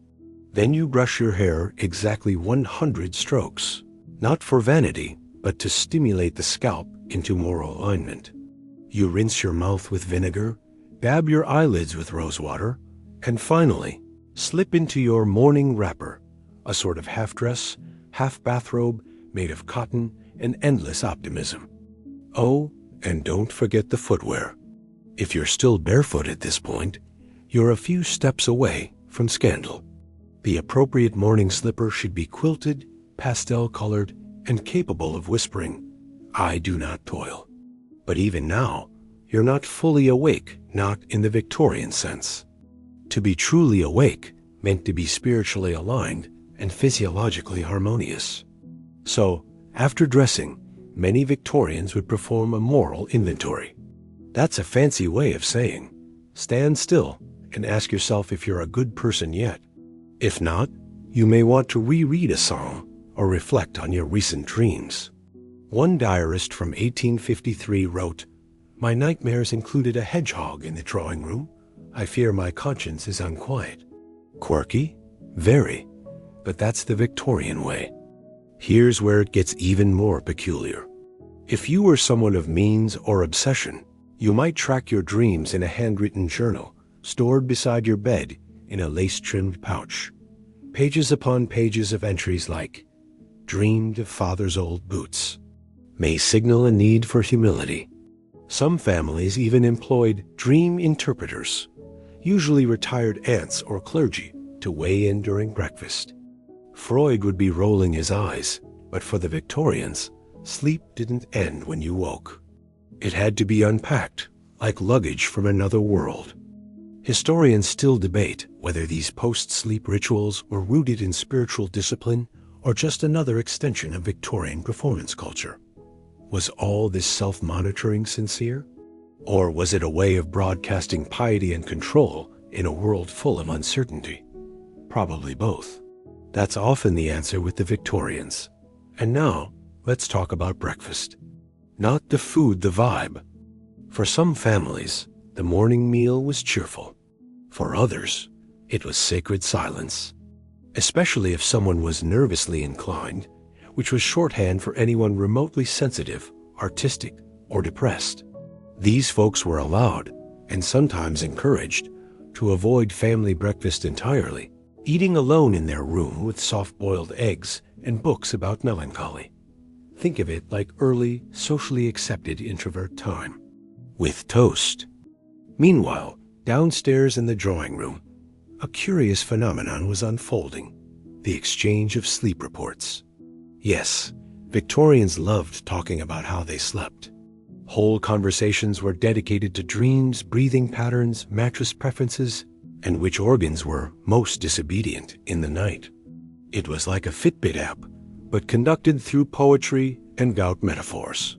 [SPEAKER 1] Then you brush your hair exactly 100 strokes, not for vanity, but to stimulate the scalp into moral alignment. You rinse your mouth with vinegar, Dab your eyelids with rose water, and finally, slip into your morning wrapper, a sort of half-dress, half-bathrobe made of cotton and endless optimism. Oh, and don't forget the footwear. If you're still barefoot at this point, you're a few steps away from scandal. The appropriate morning slipper should be quilted, pastel-colored, and capable of whispering, "I do not toil." But even now, you're not fully awake, not in the Victorian sense. To be truly awake meant to be spiritually aligned and physiologically harmonious. So, after dressing, many Victorians would perform a moral inventory. That's a fancy way of saying, stand still and ask yourself if you're a good person yet. If not, you may want to reread a psalm or reflect on your recent dreams. One diarist from 1853 wrote, "My nightmares included a hedgehog in the drawing room. I fear my conscience is unquiet." Quirky? Very. But that's the Victorian way. Here's where it gets even more peculiar. If you were someone of means or obsession, you might track your dreams in a handwritten journal stored beside your bed in a lace-trimmed pouch. Pages upon pages of entries like, "Dreamed of father's old boots," may signal a need for humility. Some families even employed dream interpreters, usually retired aunts or clergy, to weigh in during breakfast. Freud would be rolling his eyes, but for the Victorians, sleep didn't end when you woke. It had to be unpacked, like luggage from another world. Historians still debate whether these post-sleep rituals were rooted in spiritual discipline or just another extension of Victorian performance culture. Was all this self-monitoring sincere? Or was it a way of broadcasting piety and control in a world full of uncertainty? Probably both. That's often the answer with the Victorians. And now, let's talk about breakfast. Not the food, the vibe. For some families, the morning meal was cheerful. For others, it was sacred silence. Especially if someone was nervously inclined, which was shorthand for anyone remotely sensitive, artistic, or depressed. These folks were allowed, and sometimes encouraged, to avoid family breakfast entirely, eating alone in their room with soft-boiled eggs and books about melancholy. Think of it like early, socially accepted introvert time. With toast. Meanwhile, downstairs in the drawing room, a curious phenomenon was unfolding: the exchange of sleep reports. Yes, Victorians loved talking about how they slept. Whole conversations were dedicated to dreams, breathing patterns, mattress preferences, and which organs were most disobedient in the night. It was like a Fitbit app, but conducted through poetry and gout metaphors.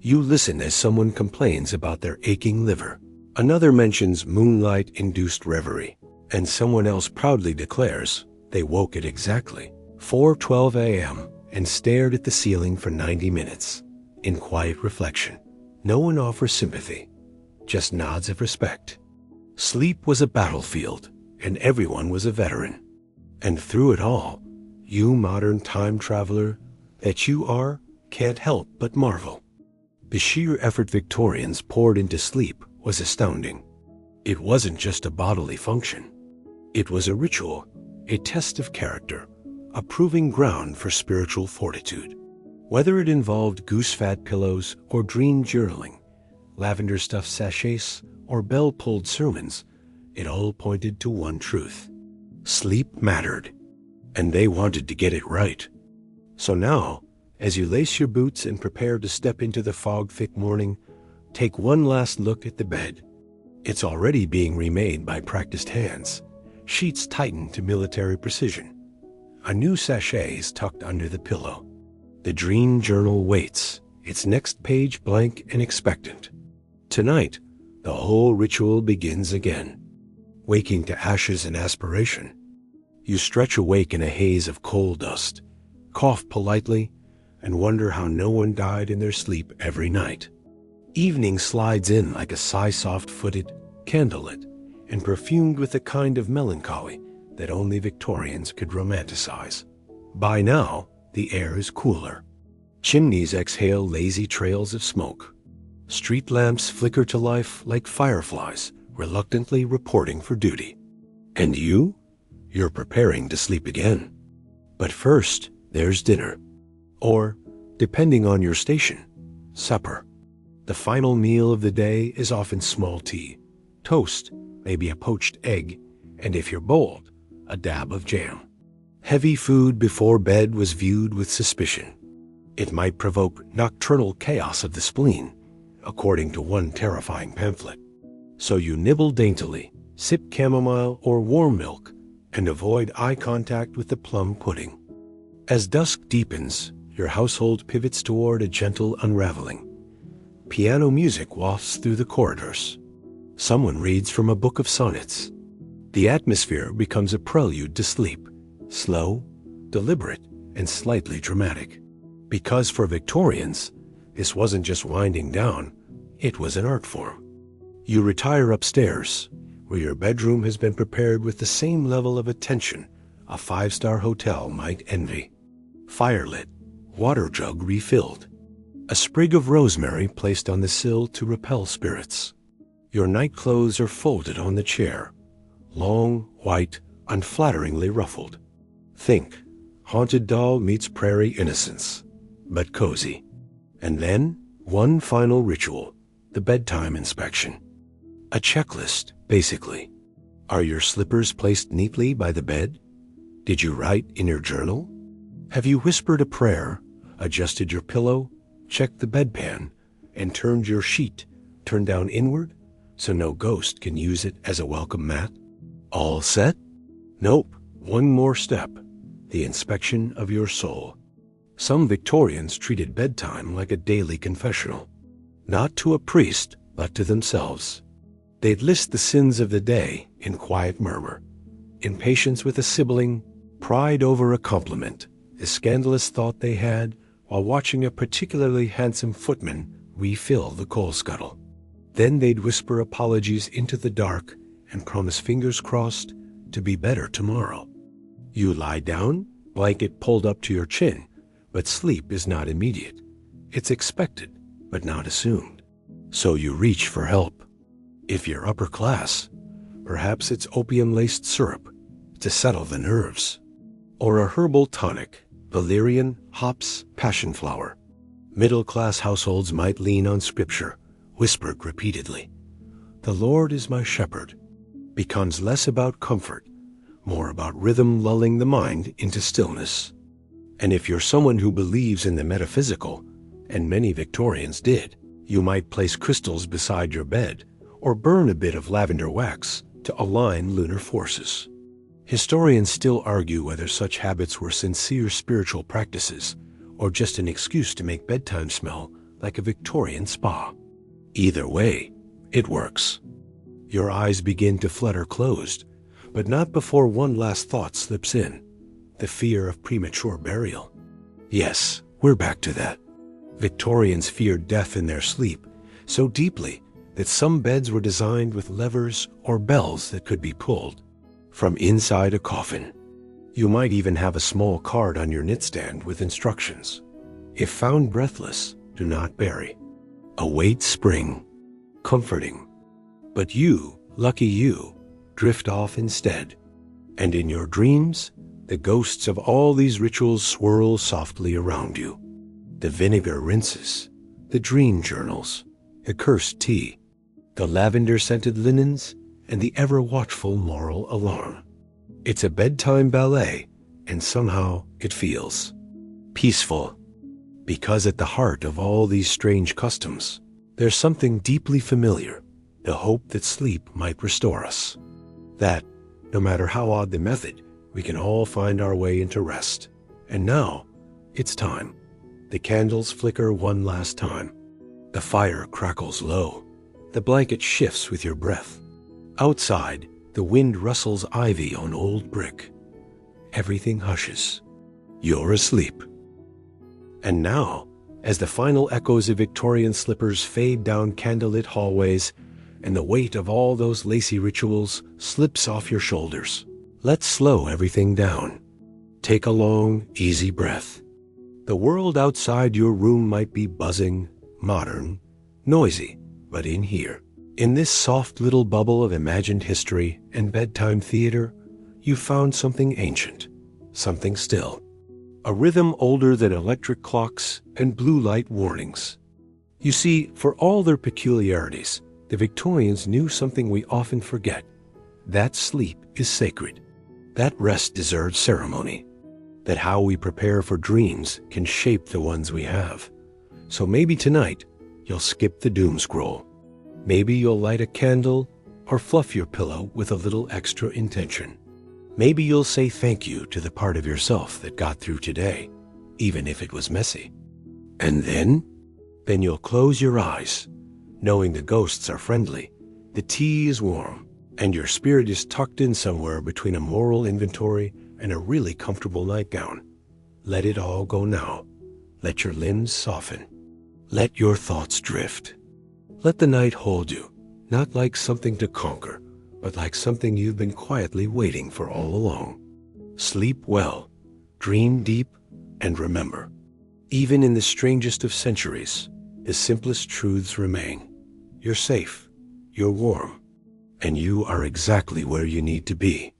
[SPEAKER 1] You listen as someone complains about their aching liver, another mentions moonlight-induced reverie, and someone else proudly declares they woke at exactly 4:12 a.m. and stared at the ceiling for 90 minutes, in quiet reflection. No one offers sympathy, just nods of respect. Sleep was a battlefield, and everyone was a veteran. And through it all, you modern time traveler that you are can't help but marvel. The sheer effort Victorians poured into sleep was astounding. It wasn't just a bodily function. It was a ritual, a test of character, a proving ground for spiritual fortitude. Whether it involved goose-fat pillows or dream journaling, lavender-stuffed sachets or bell-pulled sermons, it all pointed to one truth: sleep mattered, and they wanted to get it right. So now, as you lace your boots and prepare to step into the fog-thick morning, take one last look at the bed. It's already being remade by practiced hands, sheets tightened to military precision. A new sachet is tucked under the pillow. The dream journal waits, its next page blank and expectant. Tonight, the whole ritual begins again. Waking to ashes and aspiration. You stretch awake in a haze of coal dust, cough politely, and wonder how no one died in their sleep every night. Evening slides in like a sigh soft-footed, candlelit, and perfumed with a kind of melancholy that only Victorians could romanticize. By now, the air is cooler. Chimneys exhale lazy trails of smoke. Street lamps flicker to life like fireflies reluctantly reporting for duty. And you? You're preparing to sleep again. But first, there's dinner. Or, depending on your station, supper. The final meal of the day is often small tea, toast, maybe a poached egg, and if you're bold, a dab of jam. Heavy food before bed was viewed with suspicion. It might provoke nocturnal chaos of the spleen, according to one terrifying pamphlet. So you nibble daintily, sip chamomile or warm milk, and avoid eye contact with the plum pudding. As dusk deepens, your household pivots toward a gentle unraveling. Piano music wafts through the corridors. Someone reads from a book of sonnets. The atmosphere becomes a prelude to sleep, slow, deliberate, and slightly dramatic. Because for Victorians, this wasn't just winding down, it was an art form. You retire upstairs, where your bedroom has been prepared with the same level of attention a five-star hotel might envy. Firelit, water jug refilled, a sprig of rosemary placed on the sill to repel spirits. Your night clothes are folded on the chair, long, white, unflatteringly ruffled. Think, haunted doll meets prairie innocence, but cozy. And then, one final ritual, the bedtime inspection. A checklist, basically. Are your slippers placed neatly by the bed? Did you write in your journal? Have you whispered a prayer, adjusted your pillow, checked the bedpan, and turned your sheet, turned down inward, so no ghost can use it as a welcome mat? All set? Nope, one more step, the inspection of your soul. Some Victorians treated bedtime like a daily confessional, not to a priest, but to themselves. They'd list the sins of the day in quiet murmur, impatience with a sibling, pride over a compliment, a scandalous thought they had while watching a particularly handsome footman refill the coal scuttle. Then they'd whisper apologies into the dark and promise, fingers crossed, to be better tomorrow. You lie down, blanket pulled up to your chin, but sleep is not immediate. It's expected, but not assumed. So you reach for help. If you're upper class, perhaps it's opium-laced syrup to settle the nerves, or a herbal tonic, valerian, hops, passion flower. Middle-class households might lean on scripture, whispered repeatedly. The Lord is my shepherd, becomes less about comfort, more about rhythm lulling the mind into stillness. And if you're someone who believes in the metaphysical, and many Victorians did, you might place crystals beside your bed or burn a bit of lavender wax to align lunar forces. Historians still argue whether such habits were sincere spiritual practices or just an excuse to make bedtime smell like a Victorian spa. Either way, it works. Your eyes begin to flutter closed, but not before one last thought slips in, the fear of premature burial. Yes, we're back to that. Victorians feared death in their sleep so deeply that some beds were designed with levers or bells that could be pulled from inside a coffin. You might even have a small card on your nightstand with instructions. If found breathless, do not bury. Await spring. Comforting. But you, lucky you, drift off instead. And in your dreams, the ghosts of all these rituals swirl softly around you. The vinegar rinses, the dream journals, the cursed tea, the lavender-scented linens, and the ever-watchful moral alarm. It's a bedtime ballet, and somehow it feels peaceful. Because at the heart of all these strange customs, there's something deeply familiar, the hope that sleep might restore us. That, no matter how odd the method, we can all find our way into rest. And now, it's time. The candles flicker one last time. The fire crackles low. The blanket shifts with your breath. Outside, the wind rustles ivy on old brick. Everything hushes. You're asleep. And now, as the final echoes of Victorian slippers fade down candlelit hallways and the weight of all those lacy rituals slips off your shoulders, let's slow everything down. Take a long, easy breath. The world outside your room might be buzzing, modern, noisy, but in here, In this soft little bubble of imagined history and bedtime theater, you found something ancient, something still. A rhythm older than electric clocks and blue light warnings. You see, for all their peculiarities, the Victorians knew something we often forget. That sleep is sacred. That rest deserves ceremony. That how we prepare for dreams can shape the ones we have. So maybe tonight, you'll skip the doom scroll. Maybe you'll light a candle or fluff your pillow with a little extra intention. Maybe you'll say thank you to the part of yourself that got through today, even if it was messy. And then you'll close your eyes, knowing the ghosts are friendly, the tea is warm, and your spirit is tucked in somewhere between a moral inventory and a really comfortable nightgown. Let it all go now. Let your limbs soften. Let your thoughts drift. Let the night hold you, not like something to conquer, but like something you've been quietly waiting for all along. Sleep well, dream deep, and remember, even in the strangest of centuries, the simplest truths remain. You're safe, you're warm, and you are exactly where you need to be.